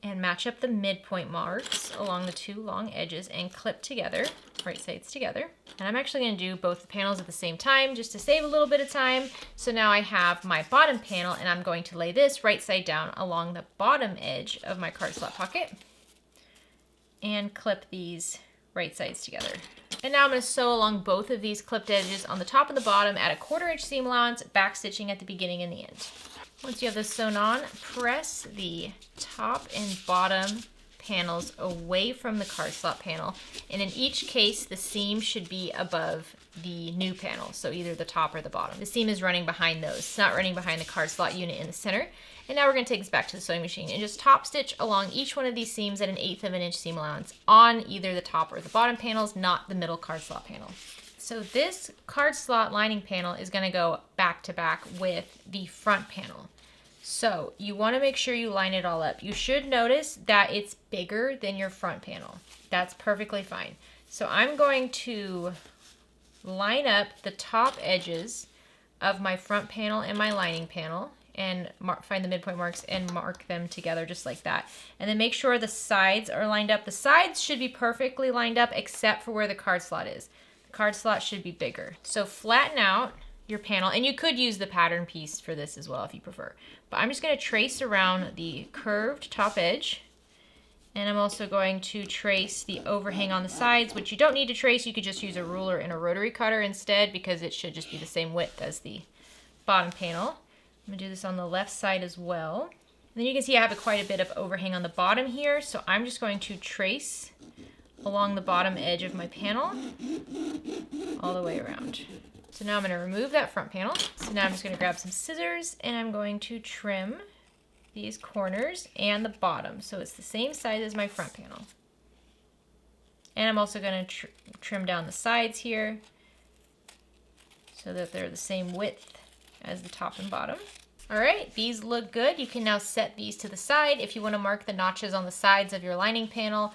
and match up the midpoint marks along the 2 long edges and clip together, right sides together. And I'm actually gonna do both the panels at the same time just to save a little bit of time. So now I have my bottom panel and I'm going to lay this right side down along the bottom edge of my card slot pocket and clip these right sides together. And now I'm going to sew along both of these clipped edges on the top and the bottom at 1/4 inch seam allowance, back stitching at the beginning and the end. Once you have this sewn on, press the top and bottom panels away from the card slot panel. And in each case, the seam should be above the new panel, so either the top or the bottom. The seam is running behind those. It's not running behind the card slot unit in the center. And now we're going to take this back to the sewing machine and just top stitch along each one of these seams at 1/8 of an inch seam allowance on either the top or the bottom panels, not the middle card slot panel. So this card slot lining panel is going to go back to back with the front panel. So you want to make sure you line it all up. You should notice that it's bigger than your front panel. That's perfectly fine. So I'm going to line up the top edges of my front panel and my lining panel and find the midpoint marks and mark them together just like that. And then make sure the sides are lined up. The sides should be perfectly lined up except for where the card slot is. The card slot should be bigger. So flatten out your panel, and you could use the pattern piece for this as well if you prefer. But I'm just going to trace around the curved top edge, and I'm also going to trace the overhang on the sides, which you don't need to trace. You could just use a ruler and a rotary cutter instead because it should just be the same width as the bottom panel. I'm going to do this on the left side as well. And then you can see I have quite a bit of overhang on the bottom here, so I'm just going to trace along the bottom edge of my panel all the way around. So now I'm going to remove that front panel. So now I'm just going to grab some scissors and I'm going to trim these corners and the bottom so it's the same size as my front panel. And I'm also going to trim down the sides here so that they're the same width as the top and bottom. All right, these look good. You can now set these to the side. If you want to mark the notches on the sides of your lining panel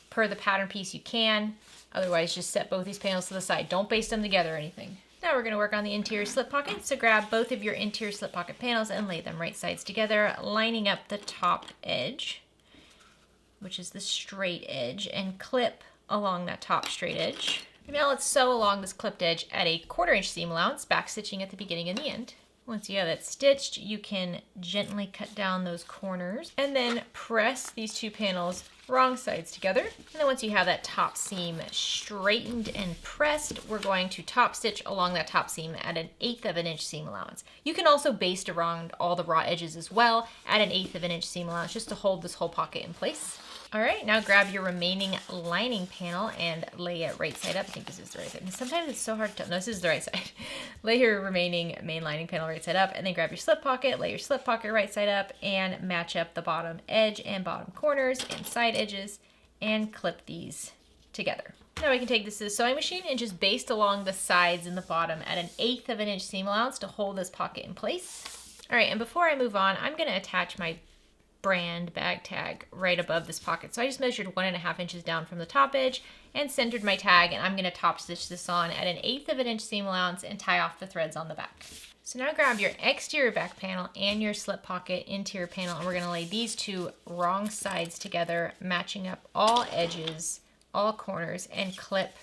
per the pattern piece, you can. Otherwise, just set both these panels to the side. Don't baste them together or anything. Now we're going to work on the interior slip pocket. So grab both of your interior slip pocket panels and lay them right sides together, lining up the top edge. which is the straight edge, and clip along that top straight edge. Now let's sew along this clipped edge at a 1/4 inch seam allowance, back stitching at the beginning and the end. Once you have that stitched, you can gently cut down those corners and then press these two panels wrong sides together. And then once you have that top seam straightened and pressed, we're going to top stitch along that top seam at an 1/8 of an inch seam allowance. You can also baste around all the raw edges as well at an 1/8 of an inch seam allowance just to hold this whole pocket in place. All right, now grab your remaining lining panel and lay it right side up. I think this is the right side. And sometimes it's so hard to tell. No, this is the right side. Lay your remaining main lining panel right side up, and then grab your slip pocket, lay your slip pocket right side up, and match up the bottom edge and bottom corners and side edges, and clip these together. Now we can take this to the sewing machine and just baste along the sides and the bottom at an 1/8 of an inch seam allowance to hold this pocket in place. All right, and before I move on, I'm gonna attach my brand bag tag right above this pocket. So I just measured 1.5 inches down from the top edge and centered my tag, and I'm going to top stitch this on at an 1/8 of an inch seam allowance and tie off the threads on the back. So now grab your exterior back panel and your slip pocket interior panel, and we're going to lay these two wrong sides together, matching up all edges, all corners, and clip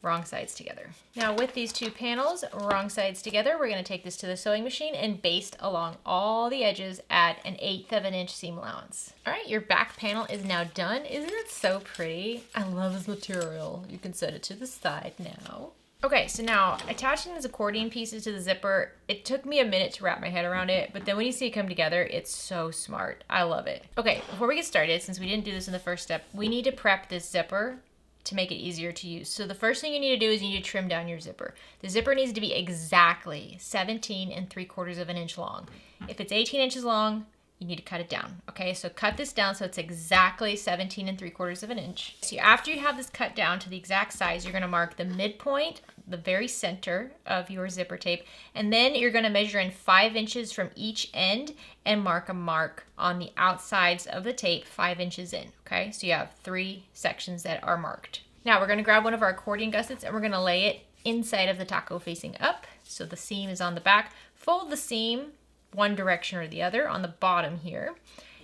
wrong sides together. Now with these two panels wrong sides together, we're going to take this to the sewing machine and baste along all the edges at an 1/8 of an inch seam allowance. All right, your back panel is now done. Isn't it so pretty? I love this material. You can set it to the side now. Okay, so now attaching these accordion pieces to the zipper, it took me a minute to wrap my head around it, but then when you see it come together, it's so smart. I love it. Okay, before we get started, since we didn't do this in the first step, we need to prep this zipper to make it easier to use. So the first thing you need to do is you need to trim down your zipper. The zipper needs to be exactly 17 3/4 of an inch long. If it's 18 inches long, you need to cut it down. Okay, so cut this down so it's exactly 17 3/4 of an inch. So after you have this cut down to the exact size, you're gonna mark the midpoint, the very center of your zipper tape, and then you're gonna measure in 5 inches from each end and mark a mark on the outsides of the tape 5 inches in, okay? So you have 3 sections that are marked. Now we're gonna grab one of our accordion gussets and we're gonna lay it inside of the taco facing up. So the seam is on the back. Fold the seam one direction or the other on the bottom here.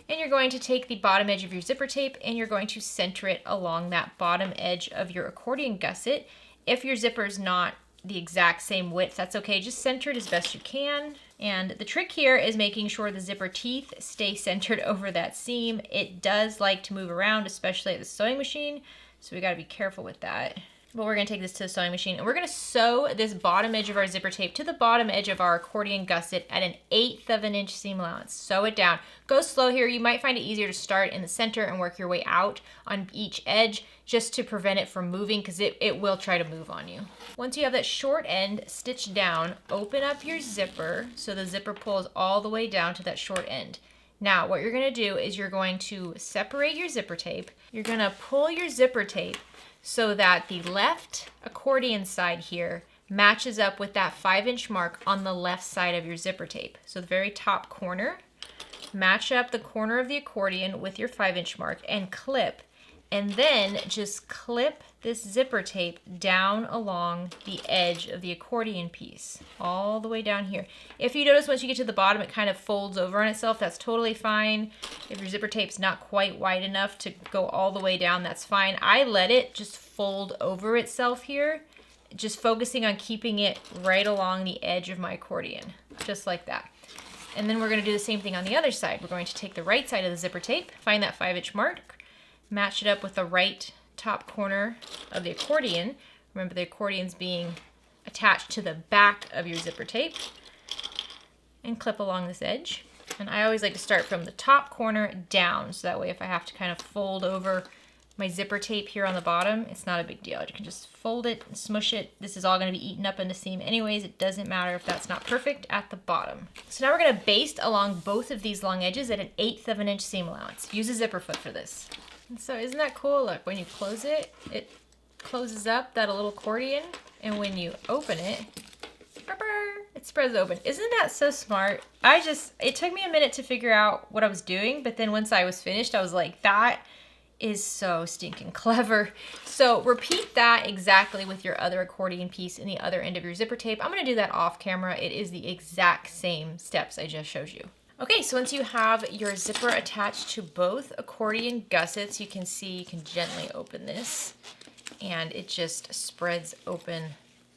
And you're going to take the bottom edge of your zipper tape and you're going to center it along that bottom edge of your accordion gusset. If your zipper is not the exact same width, that's okay. Just center it as best you can. And the trick here is making sure the zipper teeth stay centered over that seam. It does like to move around, especially at the sewing machine, so we gotta be careful with that. But we're gonna take this to the sewing machine and we're gonna sew this bottom edge of our zipper tape to the bottom edge of our accordion gusset at an 1/8 of an inch seam allowance. Sew it down. Go slow here. You might find it easier to start in the center and work your way out on each edge just to prevent it from moving, because it will try to move on you. Once you have that short end stitched down, open up your zipper so the zipper pulls all the way down to that short end. Now what you're gonna do is you're going to separate your zipper tape. You're gonna pull your zipper tape so that the left accordion side here matches up with that 5 inch mark on the left side of your zipper tape. So the very top corner, match up the corner of the accordion with your 5 inch mark and clip, and then just clip this zipper tape down along the edge of the accordion piece, all the way down here. If you notice once you get to the bottom, it kind of folds over on itself, that's totally fine. If your zipper tape's not quite wide enough to go all the way down, that's fine. I let it just fold over itself here, just focusing on keeping it right along the edge of my accordion, just like that. And then we're gonna do the same thing on the other side. We're going to take the right side of the zipper tape, find that 5 inch mark, match it up with the right top corner of the accordion. Remember, the accordion's being attached to the back of your zipper tape, and clip along this edge. And I always like to start from the top corner down, so that way if I have to kind of fold over my zipper tape here on the bottom, it's not a big deal. You can just fold it and smush it. This is all gonna be eaten up in the seam anyways. It doesn't matter if that's not perfect at the bottom. So now we're gonna baste along both of these long edges at an 1/8 of an inch seam allowance. Use a zipper foot for this. And so isn't that cool? Look, when you close it, it closes up that little accordion, and when you open it, it spreads open. Isn't that so smart? It took me a minute to figure out what I was doing, but then once I was finished, I was like, that is so stinking clever. So repeat that exactly with your other accordion piece in the other end of your zipper tape. I'm gonna do that off camera. It is the exact same steps I just showed you. Okay, so once you have your zipper attached to both accordion gussets, you can see you can gently open this and it just spreads open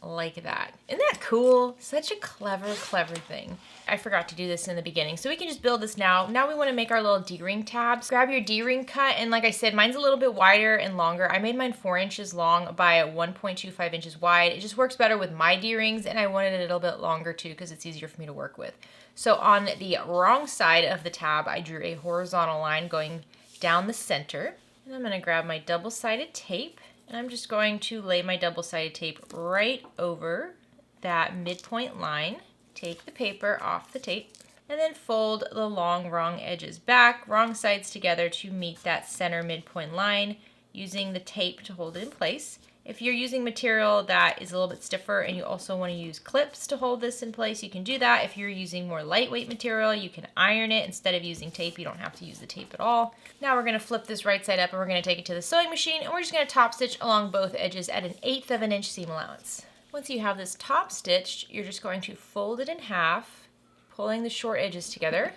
like that. Isn't that cool? Such a clever, clever thing. I forgot to do this in the beginning, so we can just build this now. Now we want to make our little D-ring tabs. Grab your D-ring cut, and like I said, mine's a little bit wider and longer. I made mine 4 inches long by 1.25 inches wide. It just works better with my D-rings, and I wanted it a little bit longer too because it's easier for me to work with. So on the wrong side of the tab, I drew a horizontal line going down the center. And I'm going to grab my double-sided tape, and I'm just going to lay my double-sided tape right over that midpoint line. Take the paper off the tape, and then fold the long wrong edges back, wrong sides together to meet that center midpoint line, using the tape to hold it in place. If you're using material that is a little bit stiffer and you also want to use clips to hold this in place, you can do that. If you're using more lightweight material, you can iron it instead of using tape. You don't have to use the tape at all. Now we're going to flip this right side up and we're going to take it to the sewing machine, and we're just going to top stitch along both edges at 1/8 of an inch seam allowance. Once you have this top stitched, you're just going to fold it in half, pulling the short edges together,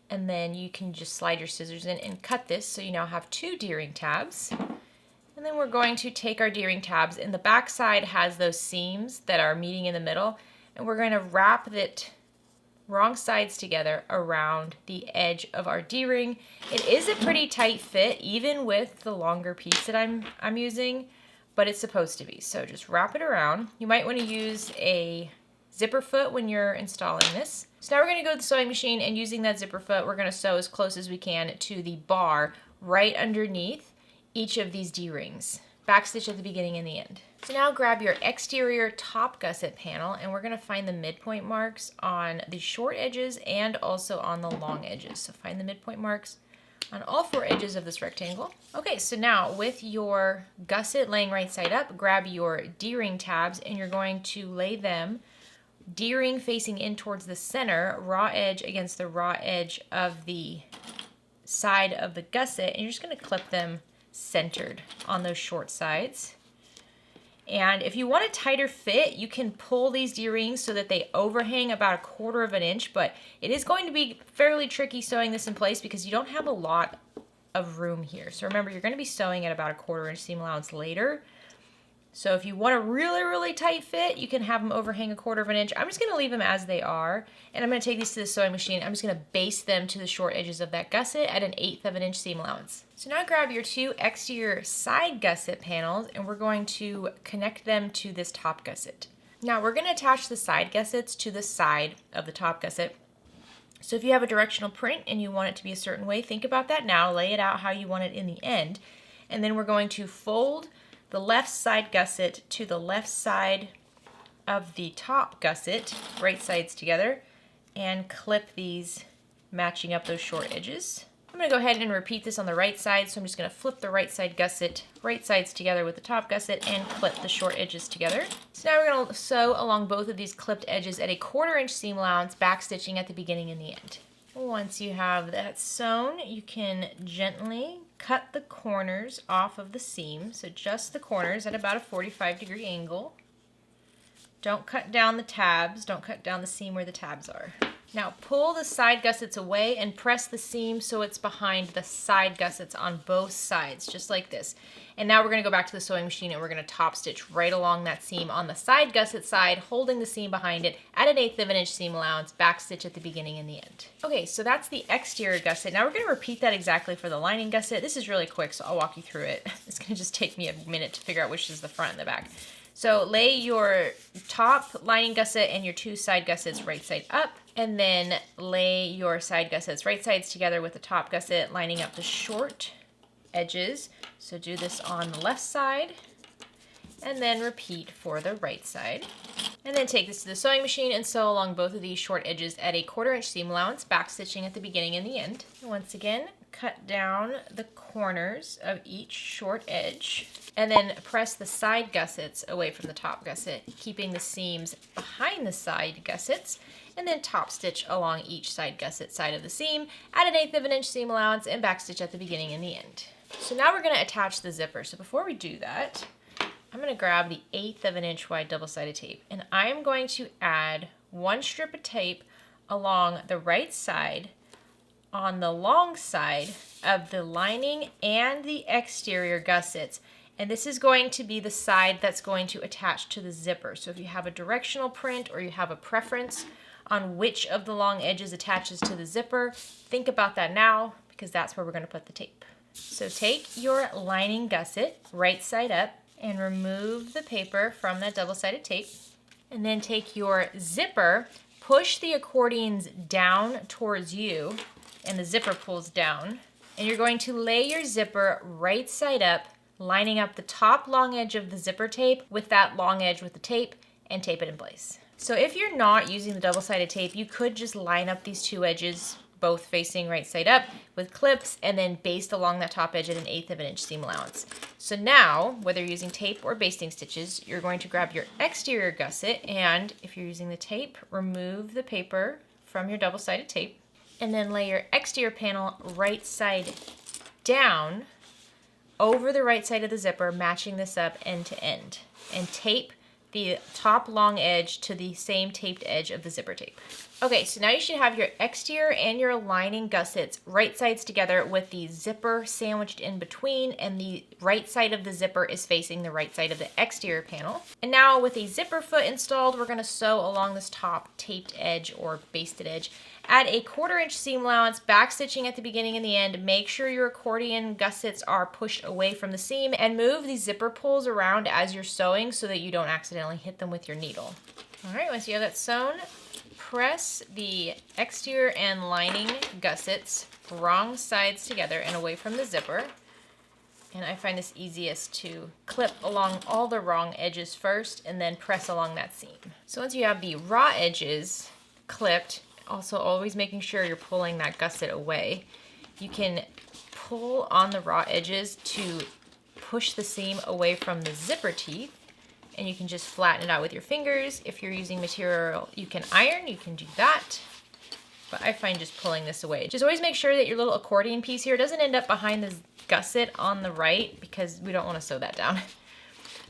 and then you can just slide your scissors in and cut this so you now have 2 D-ring tabs. And then we're going to take our D-ring tabs, and the back side has those seams that are meeting in the middle, and we're going to wrap it wrong sides together around the edge of our D-ring. It is a pretty tight fit, even with the longer piece that I'm using, but it's supposed to be. So just wrap it around. You might want to use a zipper foot when you're installing this. So now we're going to go to the sewing machine, and using that zipper foot, we're going to sew as close as we can to the bar right underneath each of these D-rings. Backstitch at the beginning and the end. So now grab your exterior top gusset panel, and we're going to find the midpoint marks on the short edges and also on the long edges. So find the midpoint marks on all 4 edges of this rectangle. Okay, so now with your gusset laying right side up, grab your D-ring tabs, and you're going to lay them D-ring facing in towards the center, raw edge against the raw edge of the side of the gusset, and you're just going to clip them centered on those short sides. And if you want a tighter fit, you can pull these D-rings so that they overhang about 1/4 of an inch, but it is going to be fairly tricky sewing this in place because you don't have a lot of room here. So remember, you're going to be sewing at about 1/4 inch seam allowance later. So if you want a really, really tight fit, you can have them overhang 1/4 of an inch. I'm just going to leave them as they are, and I'm going to take these to the sewing machine. I'm just going to baste them to the short edges of that gusset at 1/8 of an inch seam allowance. So now grab your 2 exterior side gusset panels, and we're going to connect them to this top gusset. Now we're going to attach the side gussets to the side of the top gusset. So if you have a directional print and you want it to be a certain way, think about that now, lay it out how you want it in the end, and then we're going to fold the left side gusset to the left side of the top gusset, right sides together, and clip these matching up those short edges. I'm going to go ahead and repeat this on the right side, so I'm just going to flip the right side gusset, right sides together with the top gusset, and clip the short edges together. So now we're going to sew along both of these clipped edges at 1/4 inch seam allowance, back stitching at the beginning and the end. Once you have that sewn, you can gently cut the corners off of the seam, so just the corners at about a 45-degree angle. Don't cut down the tabs, don't cut down the seam where the tabs are. Now pull the side gussets away and press the seam so it's behind the side gussets on both sides, just like this. And now we're going to go back to the sewing machine, and we're going to top stitch right along that seam on the side gusset side, holding the seam behind it at 1/8 of an inch seam allowance, back stitch at the beginning and the end. Okay, so that's the exterior gusset. Now we're going to repeat that exactly for the lining gusset. This is really quick, so I'll walk you through it. It's going to just take me a minute to figure out which is the front and the back. So lay your top lining gusset and your 2 side gussets right side up, and then lay your side gussets right sides together with the top gusset, lining up the short edges. So do this on the left side, and then repeat for the right side. And then take this to the sewing machine and sew along both of these short edges at 1/4 inch seam allowance, back stitching at the beginning and the end. And once again, cut down the corners of each short edge, and then press the side gussets away from the top gusset, keeping the seams behind the side gussets, and then top stitch along each side gusset side of the seam at 1/8 of an inch seam allowance, and back stitch at the beginning and the end. So now we're going to attach the zipper. So before we do that, I'm going to grab the 1/8 of an inch wide double-sided tape, and I am going to add 1 strip of tape along the right side on the long side of the lining and the exterior gussets. And this is going to be the side that's going to attach to the zipper. So if you have a directional print or you have a preference on which of the long edges attaches to the zipper, think about that now, because that's where we're going to put the tape. So take your lining gusset right side up and remove the paper from that double-sided tape. And then take your zipper, push the accordions down towards you, and the zipper pulls down. And you're going to lay your zipper right side up, lining up the top long edge of the zipper tape with that long edge with the tape, and tape it in place. So if you're not using the double-sided tape, you could just line up these two edges, both facing right side up, with clips, and then baste along that top edge at 1/8 of an inch seam allowance. So now, whether you're using tape or basting stitches, you're going to grab your exterior gusset, and if you're using the tape, remove the paper from your double-sided tape, and then lay your exterior panel right side down over the right side of the zipper, matching this up end to end, and tape the top long edge to the same taped edge of the zipper tape. Okay, so now you should have your exterior and your lining gussets right sides together with the zipper sandwiched in between, and the right side of the zipper is facing the right side of the exterior panel. And now with a zipper foot installed, we're gonna sew along this top taped edge or basted edge. Add a 1/4 inch seam allowance, back stitching at the beginning and the end. Make sure your accordion gussets are pushed away from the seam, and move the zipper pulls around as you're sewing so that you don't accidentally hit them with your needle. All right, once you have that sewn, press the exterior and lining gussets wrong sides together and away from the zipper. And I find this easiest to clip along all the wrong edges first and then press along that seam. So once you have the raw edges clipped, also always making sure you're pulling that gusset away, you can pull on the raw edges to push the seam away from the zipper teeth, and you can just flatten it out with your fingers. If you're using material you can iron, you can do that. But I find just pulling this away. Just always make sure that your little accordion piece here doesn't end up behind the gusset on the right, because we don't want to sew that down.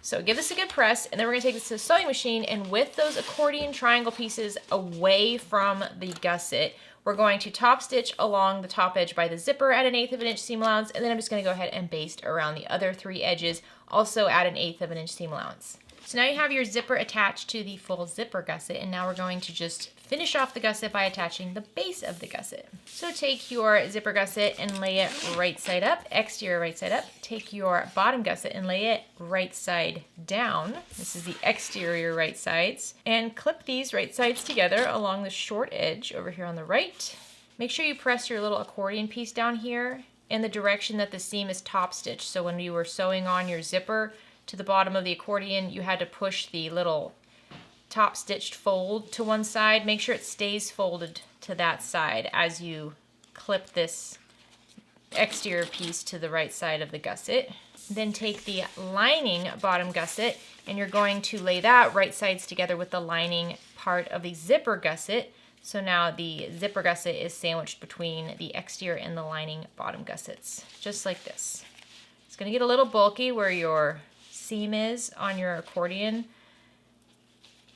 So give this a good press, and then we're going to take this to the sewing machine, and with those accordion triangle pieces away from the gusset, we're going to top stitch along the top edge by the zipper at 1/8 of an inch seam allowance, and then I'm just going to go ahead and baste around the other 3 edges, also at 1/8 of an inch seam allowance. So now you have your zipper attached to the full zipper gusset, and now we're going to just finish off the gusset by attaching the base of the gusset. So take your zipper gusset and lay it right side up, exterior right side up. Take your bottom gusset and lay it right side down. This is the exterior right sides. And clip these right sides together along the short edge over here on the right. Make sure you press your little accordion piece down here in the direction that the seam is top stitched. So when you were sewing on your zipper to the bottom of the accordion, you had to push the little top stitched fold to one side. Make sure it stays folded to that side as you clip this exterior piece to the right side of the gusset. Then take the lining bottom gusset, and you're going to lay that right sides together with the lining part of the zipper gusset. So now the zipper gusset is sandwiched between the exterior and the lining bottom gussets, just like this. It's going to get a little bulky where your seam is on your accordion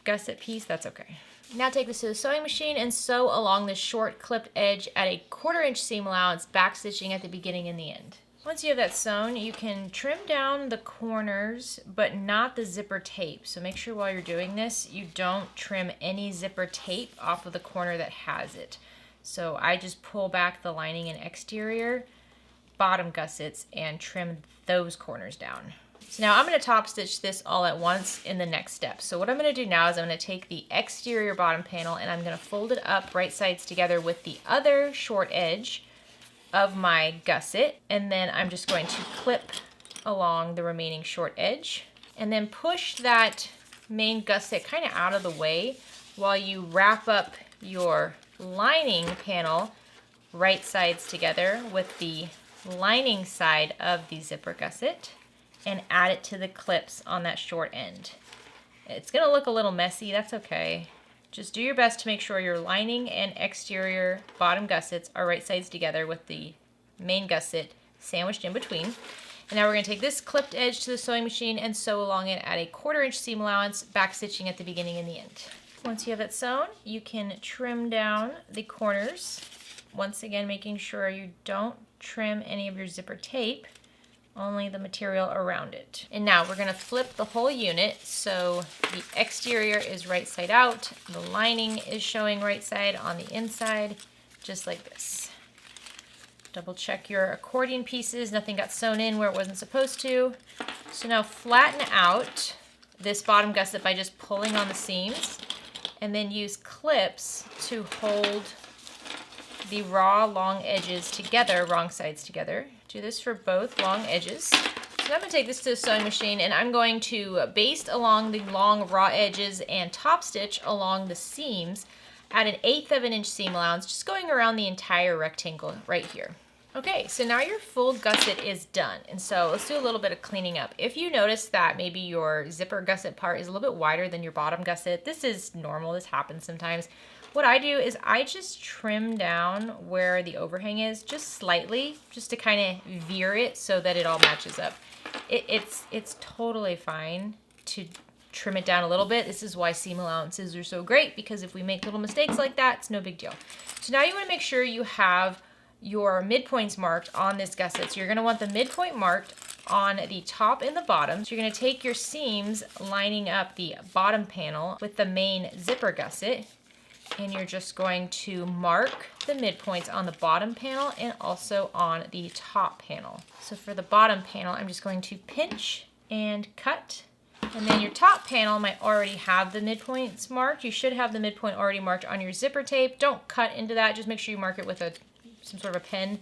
gusset piece. That's okay. Now take this to the sewing machine and sew along this short clipped edge at a 1/4 inch seam allowance, back stitching at the beginning and the end. Once you have that sewn, you can trim down the corners, but not the zipper tape. So make sure while you're doing this, you don't trim any zipper tape off of the corner that has it. So I just pull back the lining and exterior bottom gussets and trim those corners down. So now I'm going to top stitch this all at once in the next step. So what I'm going to do now is I'm going to take the exterior bottom panel and I'm going to fold it up right sides together with the other short edge of my gusset, and then I'm just going to clip along the remaining short edge and then push that main gusset kind of out of the way while you wrap up your lining panel right sides together with the lining side of the zipper gusset and add it to the clips on that short end. It's going to look a little messy, that's okay. Just do your best to make sure your lining and exterior bottom gussets are right sides together with the main gusset sandwiched in between. And now we're going to take this clipped edge to the sewing machine and sew along it at a 1/4 inch seam allowance, back stitching at the beginning and the end. Once you have it sewn, you can trim down the corners once again, making sure you don't trim any of your zipper tape, only the material around it. And now we're gonna flip the whole unit so the exterior is right side out, the lining is showing right side on the inside, just like this. Double check your accordion pieces, nothing got sewn in where it wasn't supposed to. So now flatten out this bottom gusset by just pulling on the seams, and then use clips to hold the raw long edges together, wrong sides together. Do this for both long edges. So I'm gonna take this to the sewing machine and I'm going to baste along the long raw edges and top stitch along the seams at 1/8 of an inch seam allowance, just going around the entire rectangle right here. Okay, so now your full gusset is done. And so let's do a little bit of cleaning up. If you notice that maybe your zipper gusset part is a little bit wider than your bottom gusset, this is normal, this happens sometimes. What I do is I just trim down where the overhang is, just slightly, just to kind of veer it so that it all matches up. It's totally fine to trim it down a little bit. This is why seam allowances are so great, because if we make little mistakes like that, it's no big deal. So now you want to make sure you have your midpoints marked on this gusset. So you're going to want the midpoint marked on the top and the bottom. So you're going to take your seams lining up the bottom panel with the main zipper gusset, and you're just going to mark the midpoints on the bottom panel and also on the top panel. So for the bottom panel, I'm just going to pinch and cut. And then your top panel might already have the midpoints marked. You should have the midpoint already marked on your zipper tape. Don't cut into that, just make sure you mark it with some sort of a pen.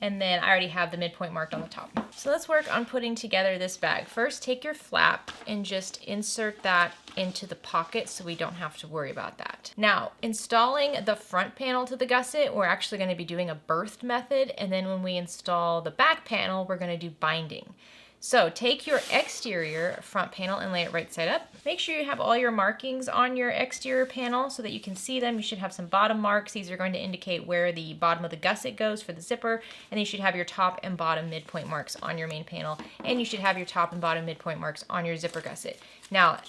And then I already have the midpoint marked on the top. So let's work on putting together this bag. First, take your flap and just insert that into the pocket so we don't have to worry about that. Now, installing the front panel to the gusset, we're actually going to be doing a birthed method. And then when we install the back panel, we're going to do binding. So take your exterior front panel and lay it right side up. Make sure you have all your markings on your exterior panel so that you can see them. You should have some bottom marks. These are going to indicate where the bottom of the gusset goes for the zipper. And then you should have your top and bottom midpoint marks on your main panel. And you should have your top and bottom midpoint marks on your zipper gusset. Now,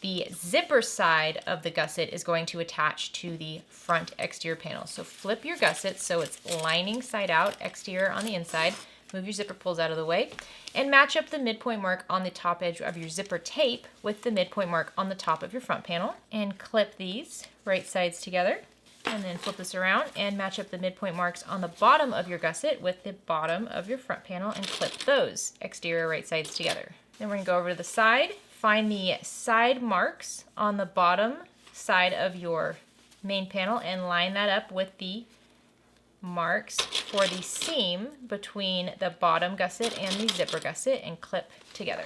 the zipper side of the gusset is going to attach to the front exterior panel. So flip your gusset so it's lining side out, exterior on the inside. Move your zipper pulls out of the way, and match up the midpoint mark on the top edge of your zipper tape with the midpoint mark on the top of your front panel, and clip these right sides together, and then flip this around and match up the midpoint marks on the bottom of your gusset with the bottom of your front panel and clip those exterior right sides together. Then we're gonna go over to the side, find the side marks on the bottom side of your main panel and line that up with the marks for the seam between the bottom gusset and the zipper gusset and clip together.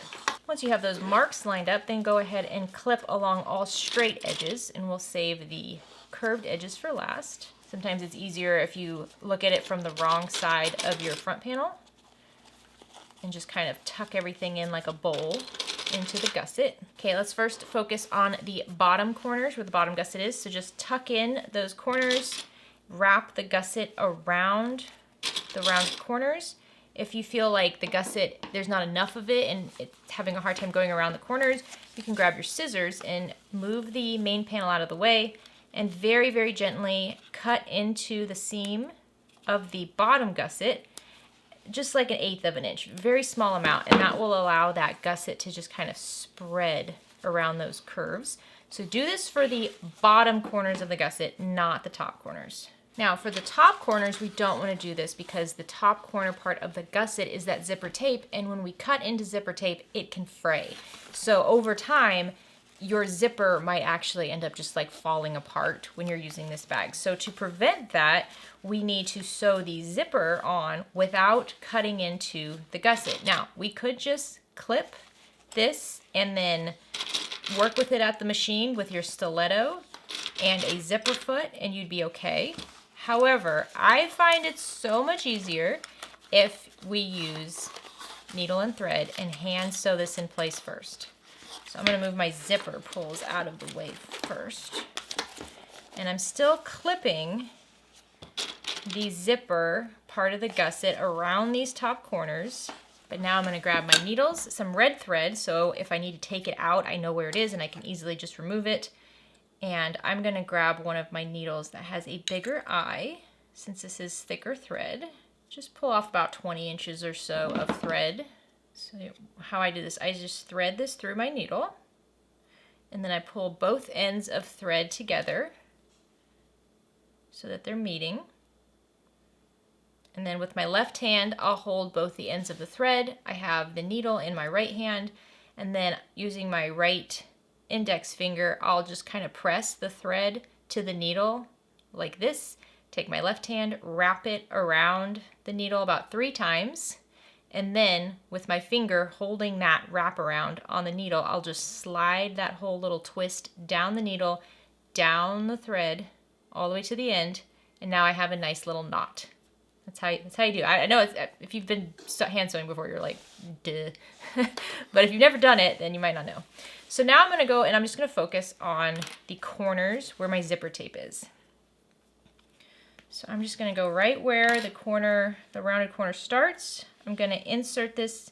Once you have those marks lined up, then go ahead and clip along all straight edges, and we'll save the curved edges for last. Sometimes it's easier if you look at it from the wrong side of your front panel and just kind of tuck everything in like a bowl into the gusset. Okay, let's first focus on the bottom corners where the bottom gusset is. So just tuck in those corners, wrap the gusset around the round corners. If you feel like the gusset, there's not enough of it and it's having a hard time going around the corners, you can grab your scissors and move the main panel out of the way and very, very gently cut into the seam of the bottom gusset, just like 1/8 of an inch, very small amount, and that will allow that gusset to just kind of spread around those curves. So do this for the bottom corners of the gusset, not the top corners. Now for the top corners, we don't want to do this because the top corner part of the gusset is that zipper tape, and when we cut into zipper tape, it can fray. So over time, your zipper might actually end up just like falling apart when you're using this bag. So to prevent that, we need to sew the zipper on without cutting into the gusset. Now, we could just clip this and then work with it at the machine with your stiletto and a zipper foot and you'd be okay. However, I find it so much easier if we use needle and thread and hand sew this in place first. So I'm going to move my zipper pulls out of the way first. And I'm still clipping the zipper part of the gusset around these top corners. But now I'm going to grab my needles, some red thread, so if I need to take it out, I know where it is and I can easily just remove it. And I'm going to grab one of my needles that has a bigger eye since this is thicker thread, just pull off about 20 inches or so of thread. So how I do this, I just thread this through my needle, and then I pull both ends of thread together so that they're meeting. And then with my left hand, I'll hold both the ends of the thread. I have the needle in my right hand, and then using my right index finger, I'll just kind of press the thread to the needle like this. Take my left hand, wrap it around the needle about 3 times, and then with my finger holding that wrap around on the needle, I'll just slide that whole little twist down the needle, down the thread, all the way to the end, and now I have a nice little knot. That's how you do it. I know if you've been hand sewing before, you're like, duh. But if you've never done it, then you might not know. So now I'm gonna go and I'm just gonna focus on the corners where my zipper tape is. So I'm just gonna go right where the rounded corner starts. I'm gonna insert this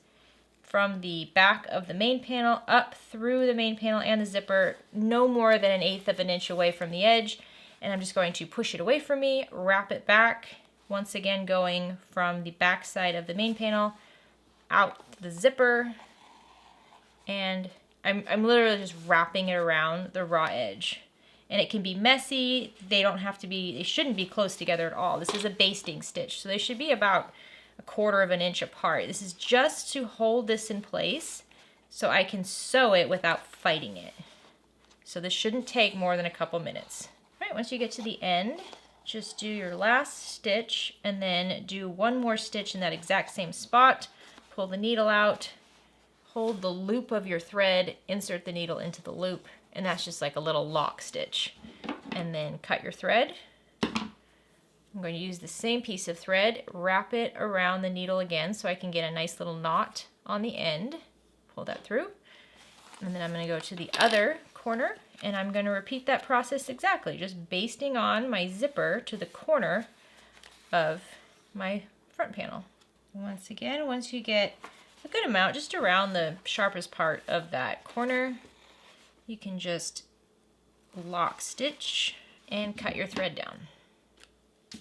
from the back of the main panel up through the main panel and the zipper, no more than 1/8 of an inch away from the edge. And I'm just going to push it away from me, wrap it back, once again going from the back side of the main panel out the zipper, and I'm literally just wrapping it around the raw edge. And it can be messy. They shouldn't be close together at all. This is a basting stitch, so they should be about 1/4 of an inch apart. This is just to hold this in place so I can sew it without fighting it. So this shouldn't take more than a couple minutes. All right, once you get to the end, just do your last stitch and then do one more stitch in that exact same spot. Pull the needle out, hold the loop of your thread, insert the needle into the loop, and that's just like a little lock stitch. And then cut your thread. I'm going to use the same piece of thread, wrap it around the needle again so I can get a nice little knot on the end. Pull that through. And then I'm going to go to the other corner, and I'm going to repeat that process exactly, just basting on my zipper to the corner of my front panel. Once again, once you get a good amount just around the sharpest part of that corner, you can just lock stitch and cut your thread down.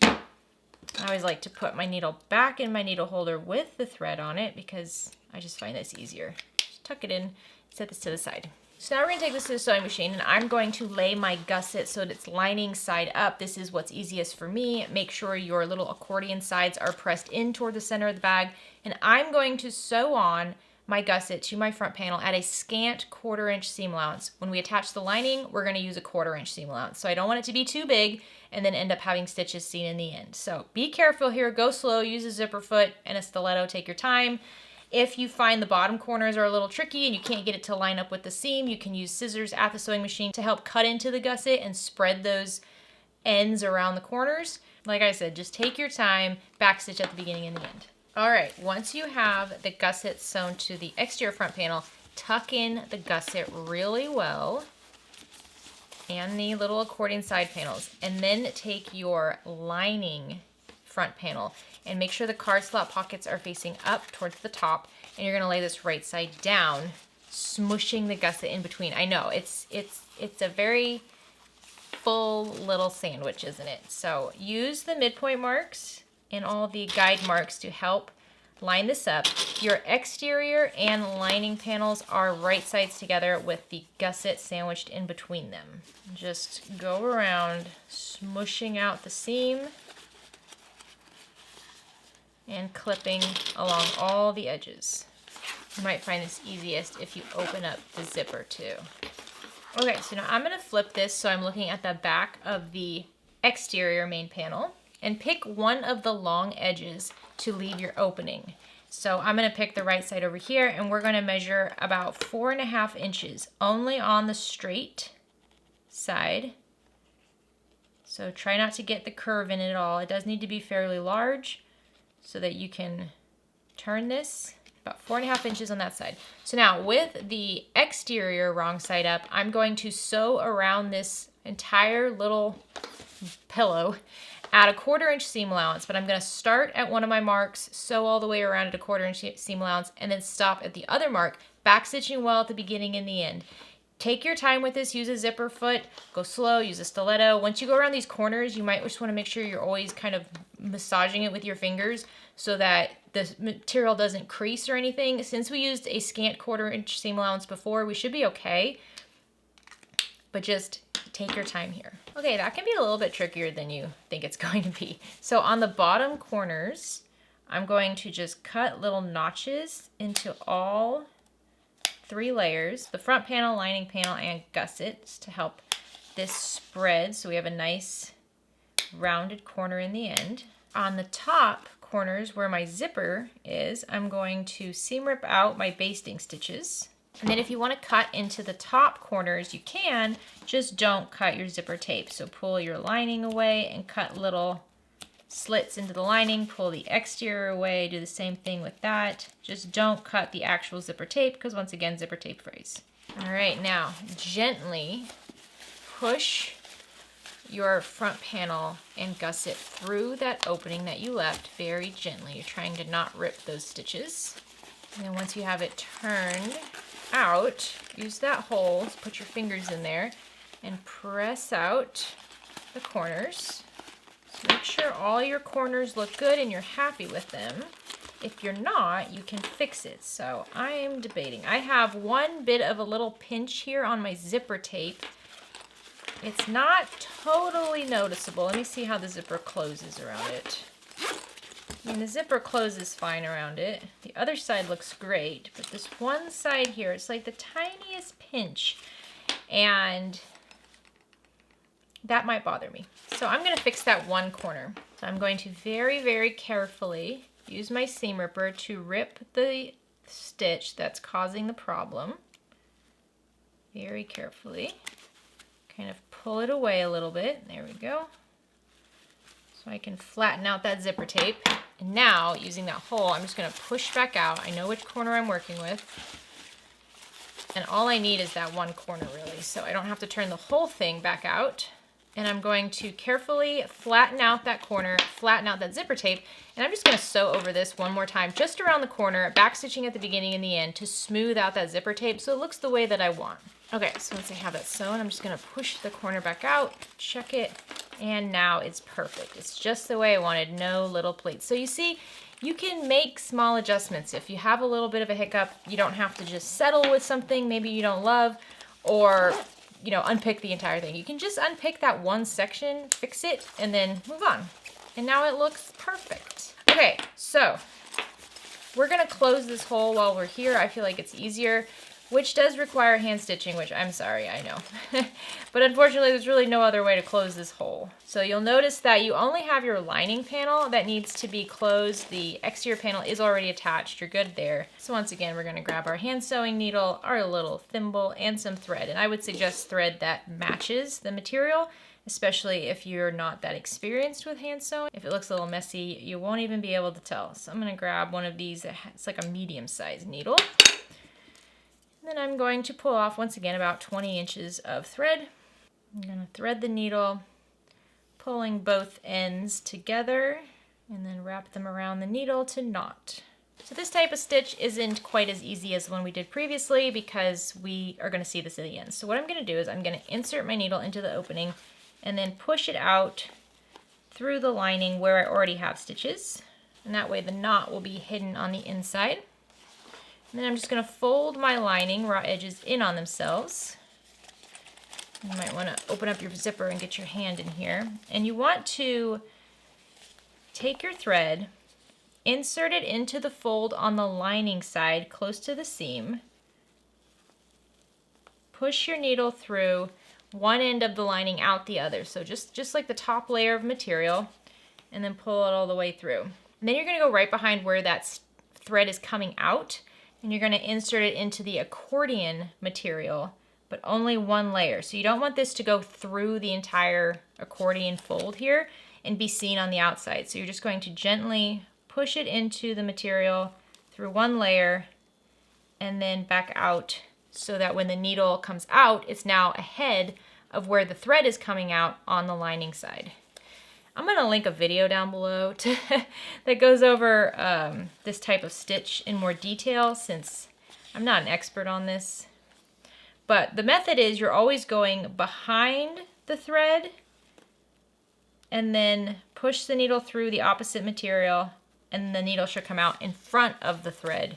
I always like to put my needle back in my needle holder with the thread on it because I just find this easier. Just tuck it in, set this to the side. So now we're going to take this to the sewing machine, and I'm going to lay my gusset so that it's lining side up. This is what's easiest for me. Make sure your little accordion sides are pressed in toward the center of the bag, and I'm going to sew on my gusset to my front panel at a scant 1/4 inch seam allowance. When we attach the lining, we're going to use a 1/4 inch seam allowance. So I don't want it to be too big and then end up having stitches seen in the end. So be careful here, go slow, use a zipper foot and a stiletto, take your time. If you find the bottom corners are a little tricky and you can't get it to line up with the seam, you can use scissors at the sewing machine to help cut into the gusset and spread those ends around the corners. Like I said, just take your time, backstitch at the beginning and the end. All right, once you have the gusset sewn to the exterior front panel, tuck in the gusset really well and the little accordion side panels, and then take your lining front panel and make sure the card slot pockets are facing up towards the top, and you're gonna lay this right side down, smushing the gusset in between. I know, it's a very full little sandwich, isn't it? So use the midpoint marks and all the guide marks to help line this up. Your exterior and lining panels are right sides together with the gusset sandwiched in between them. Just go around smushing out the seam and clipping along all the edges. You might find this easiest if you open up the zipper too. Okay, so now I'm gonna flip this so I'm looking at the back of the exterior main panel, and pick one of the long edges to leave your opening. So I'm gonna pick the right side over here, and we're gonna measure about 4.5 inches only on the straight side. So try not to get the curve in it at all. It does need to be fairly large so that you can turn this. About 4.5 inches on that side. So now with the exterior wrong side up, I'm going to sew around this entire little pillow at a 1/4 inch seam allowance, but I'm gonna start at one of my marks, sew all the way around at a 1/4 inch seam allowance, and then stop at the other mark, back stitching well at the beginning and the end. Take your time with this. Use a zipper foot. Go slow. Use a stiletto. Once you go around these corners, you might just want to make sure you're always kind of massaging it with your fingers so that the material doesn't crease or anything. Since we used a scant 1/4 inch seam allowance before, we should be okay. But just take your time here. Okay, that can be a little bit trickier than you think it's going to be. So on the bottom corners, I'm going to just cut little notches into all 3 layers, the front panel, lining panel, and gussets to help this spread so we have a nice rounded corner in the end. On the top corners where my zipper is, I'm going to seam rip out my basting stitches. And then if you want to cut into the top corners, you can, just don't cut your zipper tape. So pull your lining away and cut little slits into the lining, pull the exterior away, do the same thing with that. Just don't cut the actual zipper tape because once again, zipper tape frays. All right, now gently push your front panel and gusset through that opening that you left very gently. You're trying to not rip those stitches. And then once you have it turned out, use that hole, put your fingers in there and press out the corners. So make sure all your corners look good and you're happy with them. If you're not, you can fix it. So I am debating. I have one bit of a little pinch here on my zipper tape. It's not totally noticeable. Let me see how the zipper closes around it. I mean, the zipper closes fine around it. The other side looks great, but this one side here, it's like the tiniest pinch, and that might bother me. So I'm gonna fix that one corner. So I'm going to very, very carefully use my seam ripper to rip the stitch that's causing the problem. Very carefully. Kind of pull it away a little bit. There we go. So I can flatten out that zipper tape. And now, using that hole, I'm just gonna push back out. I know which corner I'm working with. And all I need is that one corner really. So I don't have to turn the whole thing back out. And I'm going to carefully flatten out that corner, flatten out that zipper tape. And I'm just gonna sew over this one more time, just around the corner, backstitching at the beginning and the end to smooth out that zipper tape so it looks the way that I want. Okay, so once I have that sewn, I'm just gonna push the corner back out, check it, and now it's perfect. It's just the way I wanted, no little pleats. So you see, you can make small adjustments. If you have a little bit of a hiccup, you don't have to just settle with something maybe you don't love, or unpick the entire thing. You can just unpick that one section, fix it, and then move on. And now it looks perfect. Okay, so we're gonna close this hole while we're here. I feel like it's easier, which does require hand stitching, which I'm sorry, I know. But unfortunately, there's really no other way to close this hole. So you'll notice that you only have your lining panel that needs to be closed. The exterior panel is already attached. You're good there. So once again, we're gonna grab our hand sewing needle, our little thimble, and some thread. And I would suggest thread that matches the material, especially if you're not that experienced with hand sewing. If it looks a little messy, you won't even be able to tell. So I'm gonna grab one of these. It's like a medium-sized needle. Then I'm going to pull off, once again, about 20 inches of thread. I'm gonna thread the needle, pulling both ends together, and then wrap them around the needle to knot. So this type of stitch isn't quite as easy as the one we did previously because we are gonna see this at the end. So what I'm gonna do is I'm gonna insert my needle into the opening and then push it out through the lining where I already have stitches. And that way the knot will be hidden on the inside. And then I'm just gonna fold my lining raw edges in on themselves. You might wanna open up your zipper and get your hand in here. And you want to take your thread, insert it into the fold on the lining side close to the seam. Push your needle through one end of the lining out the other. So just like the top layer of material, and then pull it all the way through. And then you're gonna go right behind where that thread is coming out, and you're gonna insert it into the accordion material, but only one layer. So you don't want this to go through the entire accordion fold here and be seen on the outside. So you're just going to gently push it into the material through one layer and then back out so that when the needle comes out, it's now ahead of where the thread is coming out on the lining side. I'm gonna link a video down below that goes over this type of stitch in more detail since I'm not an expert on this. But the method is you're always going behind the thread and then push the needle through the opposite material, and the needle should come out in front of the thread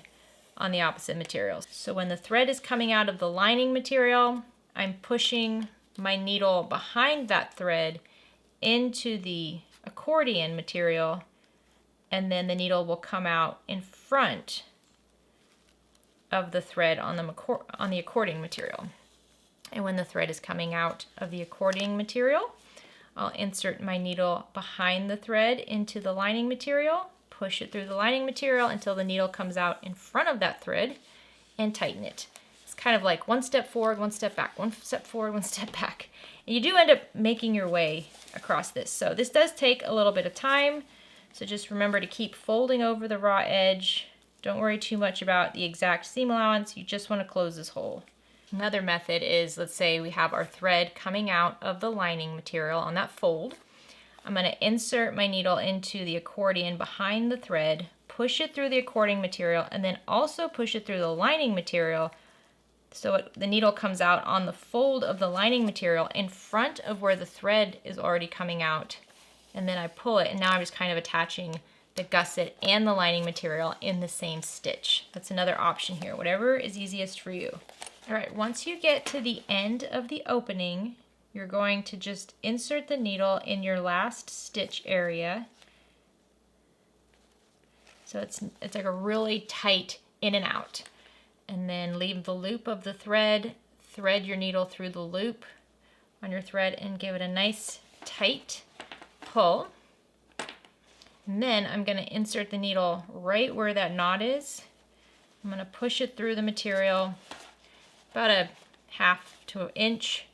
on the opposite material. So when the thread is coming out of the lining material, I'm pushing my needle behind that thread into the accordion material, and then the needle will come out in front of the thread on the accordion material. And when the thread is coming out of the accordion material, I'll insert my needle behind the thread into the lining material, push it through the lining material until the needle comes out in front of that thread, and tighten it. It's kind of like one step forward, one step back, one step forward, one step back. And you do end up making your way across this. So this does take a little bit of time. So just remember to keep folding over the raw edge. Don't worry too much about the exact seam allowance. You just want to close this hole. Another method is, let's say we have our thread coming out of the lining material on that fold. I'm going to insert my needle into the accordion behind the thread, push it through the accordion material, and then also push it through the lining material so the needle comes out on the fold of the lining material in front of where the thread is already coming out. And then I pull it, and now I'm just kind of attaching the gusset and the lining material in the same stitch. That's another option here, whatever is easiest for you. All right, once you get to the end of the opening, you're going to just insert the needle in your last stitch area. So it's like a really tight in and out. And then leave the loop of the thread, thread your needle through the loop on your thread and give it a nice tight pull. And then I'm going to insert the needle right where that knot is. I'm going to push it through the material about a half to an inch,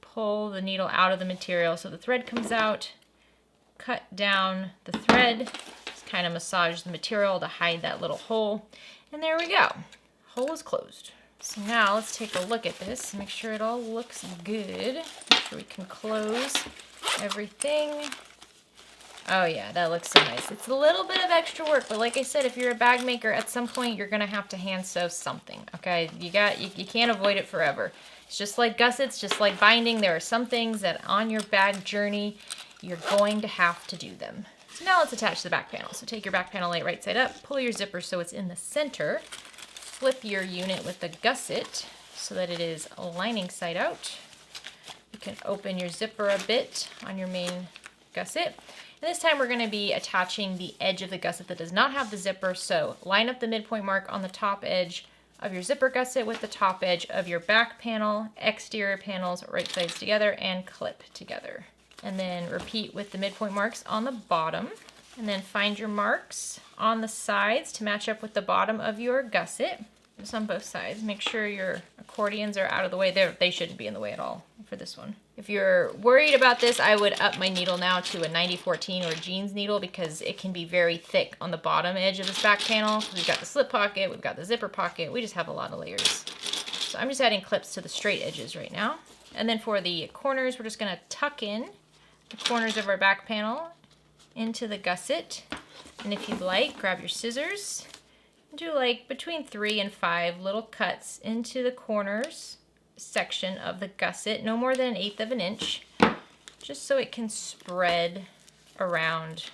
pull the needle out of the material so the thread comes out, cut down the thread, just kind of massage the material to hide that little hole, and there we go. Hole is closed. So now let's take a look at this, make sure it all looks good. Make sure we can close everything. Oh yeah, that looks so nice. It's a little bit of extra work, but like I said, if you're a bag maker, at some point you're gonna have to hand sew something, okay? You can't avoid it forever. It's just like gussets, just like binding. There are some things that on your bag journey, you're going to have to do them. So now let's attach the back panel. So take your back panel, lay it right side up, pull your zipper so it's in the center, flip your unit with the gusset so that it is lining side out. You can open your zipper a bit on your main gusset. And this time we're going to be attaching the edge of the gusset that does not have the zipper, so line up the midpoint mark on the top edge of your zipper gusset with the top edge of your back panel, exterior panels right sides together, and clip together. And then repeat with the midpoint marks on the bottom, and then find your marks on the sides to match up with the bottom of your gusset. Just on both sides. Make sure your accordions are out of the way. They shouldn't be in the way at all for this one. If you're worried about this, I would up my needle now to a 90-14 or jeans needle because it can be very thick on the bottom edge of this back panel. We've got the slip pocket, we've got the zipper pocket, we just have a lot of layers. So I'm just adding clips to the straight edges right now. And then for the corners, we're just gonna tuck in the corners of our back panel into the gusset. And if you'd like, grab your scissors, do like between 3 and 5 little cuts into the corners section of the gusset, no more than 1/8 of an inch, just so it can spread around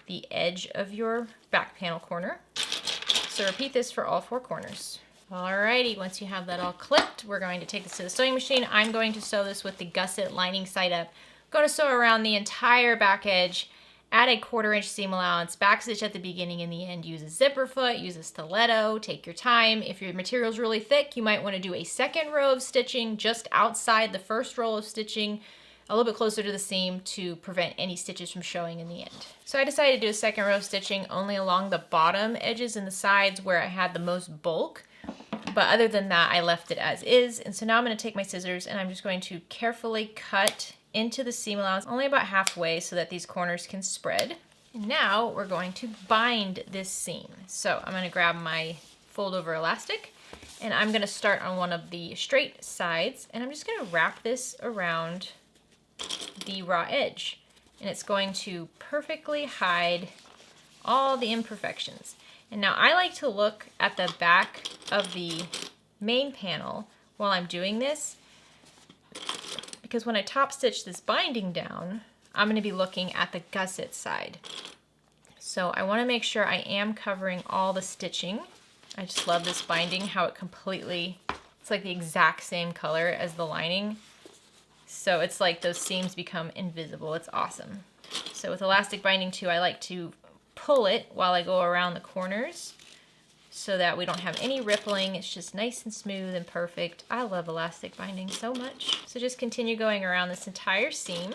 the edge of your back panel corner. So repeat this for all 4 corners. Alrighty, once you have that all clipped, we're going to take this to the sewing machine. I'm going to sew this with the gusset lining side up. I'm going to sew around the entire back edge. Add a 1/4 inch seam allowance, backstitch at the beginning and the end, use a zipper foot, use a stiletto, take your time. If your material is really thick, you might want to do a second row of stitching just outside the first row of stitching, a little bit closer to the seam to prevent any stitches from showing in the end. So I decided to do a second row of stitching only along the bottom edges and the sides where I had the most bulk. But other than that, I left it as is. And so now I'm going to take my scissors and I'm just going to carefully cut into the seam allowance only about halfway so that these corners can spread. And now we're going to bind this seam. So I'm going to grab my fold over elastic and I'm going to start on one of the straight sides and I'm just going to wrap this around the raw edge. And it's going to perfectly hide all the imperfections. And now I like to look at the back of the main panel while I'm doing this, because when I top stitch this binding down, I'm going to be looking at the gusset side. So I want to make sure I am covering all the stitching. I just love this binding, how it completely, it's like the exact same color as the lining. So it's like those seams become invisible. It's awesome. So with elastic binding too, I like to pull it while I go around the corners so that we don't have any rippling. It's just nice and smooth and perfect. I love elastic binding so much. So just continue going around this entire seam,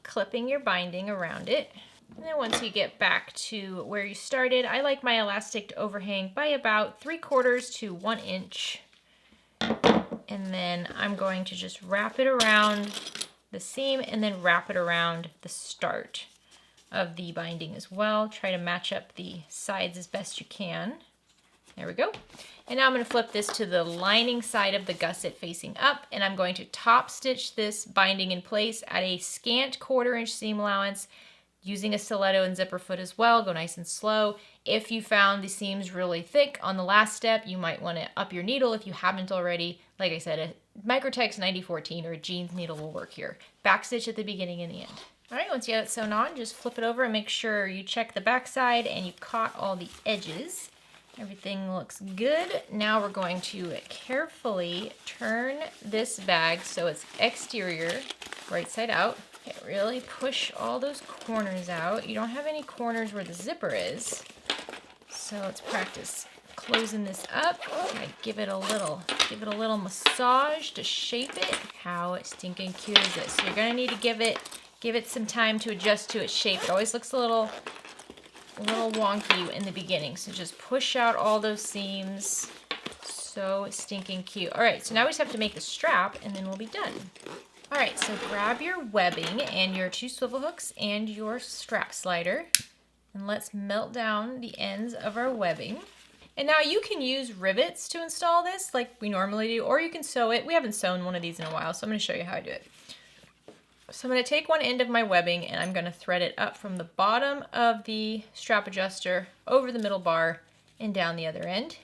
clipping your binding around it. And then once you get back to where you started, I like my elastic to overhang by about 3/4 to 1 inch. And then I'm going to just wrap it around the seam and then wrap it around the start of the binding as well. Try to match up the sides as best you can. There we go. And now I'm going to flip this to the lining side of the gusset facing up, and I'm going to top stitch this binding in place at a scant 1/4 inch seam allowance, using a stiletto and zipper foot as well. Go nice and slow. If you found the seams really thick on the last step, you might want to up your needle if you haven't already. Like I said, a Microtex 9014 or a jeans needle will work here. Backstitch at the beginning and the end. All right, once you have it sewn on, just flip it over and make sure you check the back side and you caught all the edges. Everything looks good. Now we're going to carefully turn this bag so it's exterior, right side out. Okay, really push all those corners out. You don't have any corners where the zipper is. So let's practice closing this up. I give it a little massage to shape it. How stinking cute is this? So you're gonna need to give it some time to adjust to its shape. It always looks a little wonky in the beginning. So just push out all those seams. So stinking cute. All right, so now we just have to make the strap and then we'll be done. All right, so grab your webbing and your 2 swivel hooks and your strap slider, and let's melt down the ends of our webbing. And now you can use rivets to install this like we normally do, or you can sew it. We haven't sewn one of these in a while, so I'm gonna show you how I do it. So I'm gonna take one end of my webbing and I'm gonna thread it up from the bottom of the strap adjuster over the middle bar and down the other end.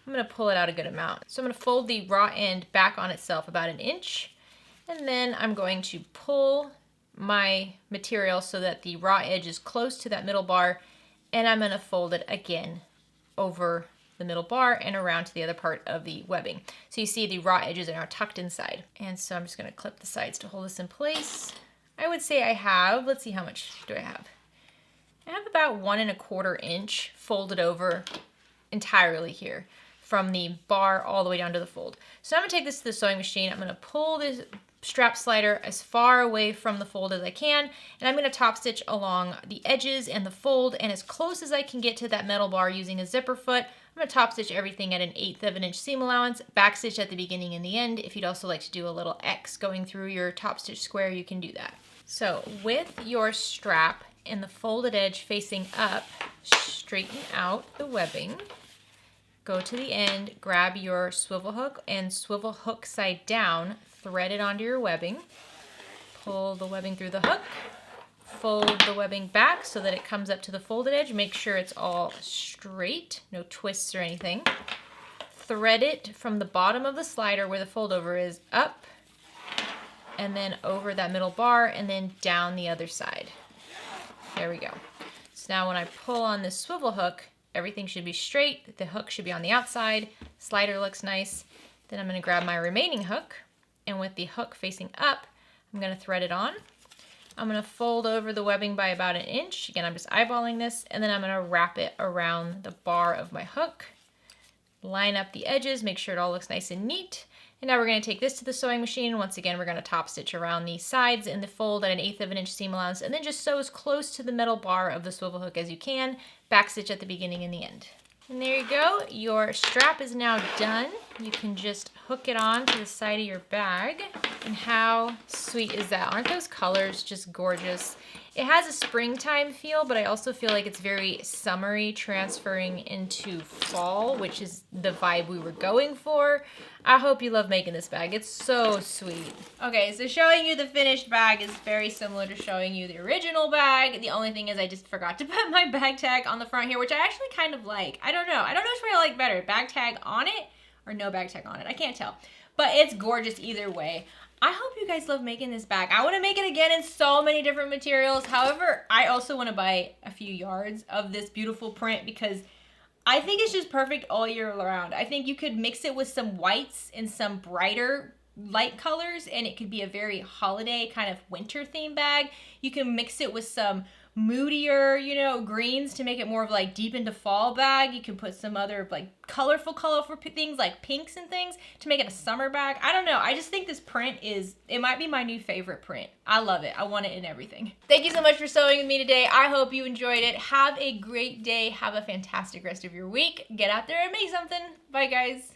I'm gonna pull it out a good amount. So I'm gonna fold the raw end back on itself about 1 inch. And then I'm going to pull my material so that the raw edge is close to that middle bar, and I'm going to fold it again over the middle bar and around to the other part of the webbing. So you see the raw edges are now tucked inside. And so I'm just going to clip the sides to hold this in place. I would say I have, let's see, how much do I have? I have about 1 1/4 inch folded over entirely here, from the bar all the way down to the fold. So I'm gonna take this to the sewing machine. I'm gonna pull this strap slider as far away from the fold as I can, and I'm gonna top stitch along the edges and the fold, and as close as I can get to that metal bar using a zipper foot. I'm gonna top stitch everything at 1/8 of an inch seam allowance, backstitch at the beginning and the end. If you'd also like to do a little X going through your top stitch square, you can do that. So with your strap and the folded edge facing up, straighten out the webbing. Go to the end, grab your swivel hook and swivel hook side down, thread it onto your webbing, pull the webbing through the hook, fold the webbing back so that it comes up to the folded edge. Make sure it's all straight, no twists or anything. Thread it from the bottom of the slider where the fold over is up, and then over that middle bar, and then down the other side. There we go. So now when I pull on this swivel hook, everything should be straight. The hook should be on the outside. Slider looks nice. Then I'm going to grab my remaining hook, and with the hook facing up, I'm going to thread it on. I'm going to fold over the webbing by about 1 inch. Again, I'm just eyeballing this, and then I'm going to wrap it around the bar of my hook. Line up the edges, make sure it all looks nice and neat. And now we're going to take this to the sewing machine. Once again, we're going to top stitch around the sides and the fold at 1/8 of an inch seam allowance, and then just sew as close to the metal bar of the swivel hook as you can. Backstitch at the beginning and the end. And there you go. Your strap is now done. You can just hook it on to the side of your bag. And how sweet is that? Aren't those colors just gorgeous? It has a springtime feel, but I also feel like it's very summery, transferring into fall, which is the vibe we were going for. I hope you love making this bag. It's so sweet. Okay, so showing you the finished bag is very similar to showing you the original bag. The only thing is I just forgot to put my bag tag on the front here, which I actually kind of like. I don't know which one I like better, bag tag on it or no bag tag on it. I can't tell. But it's gorgeous either way. I hope you guys love making this bag. I want to make it again in so many different materials. However, I also want to buy a few yards of this beautiful print because I think it's just perfect all year around. I think you could mix it with some whites and some brighter light colors, and it could be a very holiday kind of winter theme bag. You can mix it with some moodier, you know, greens to make it more of like deep into fall bag. You can put some other like colorful things like pinks and things to make it a summer bag. I don't know. I just think this print it might be my new favorite print. I love it. I want it in everything. Thank you so much for sewing with me today. I hope you enjoyed it. Have a great day. Have a fantastic rest of your week. Get out there and make something. Bye, guys.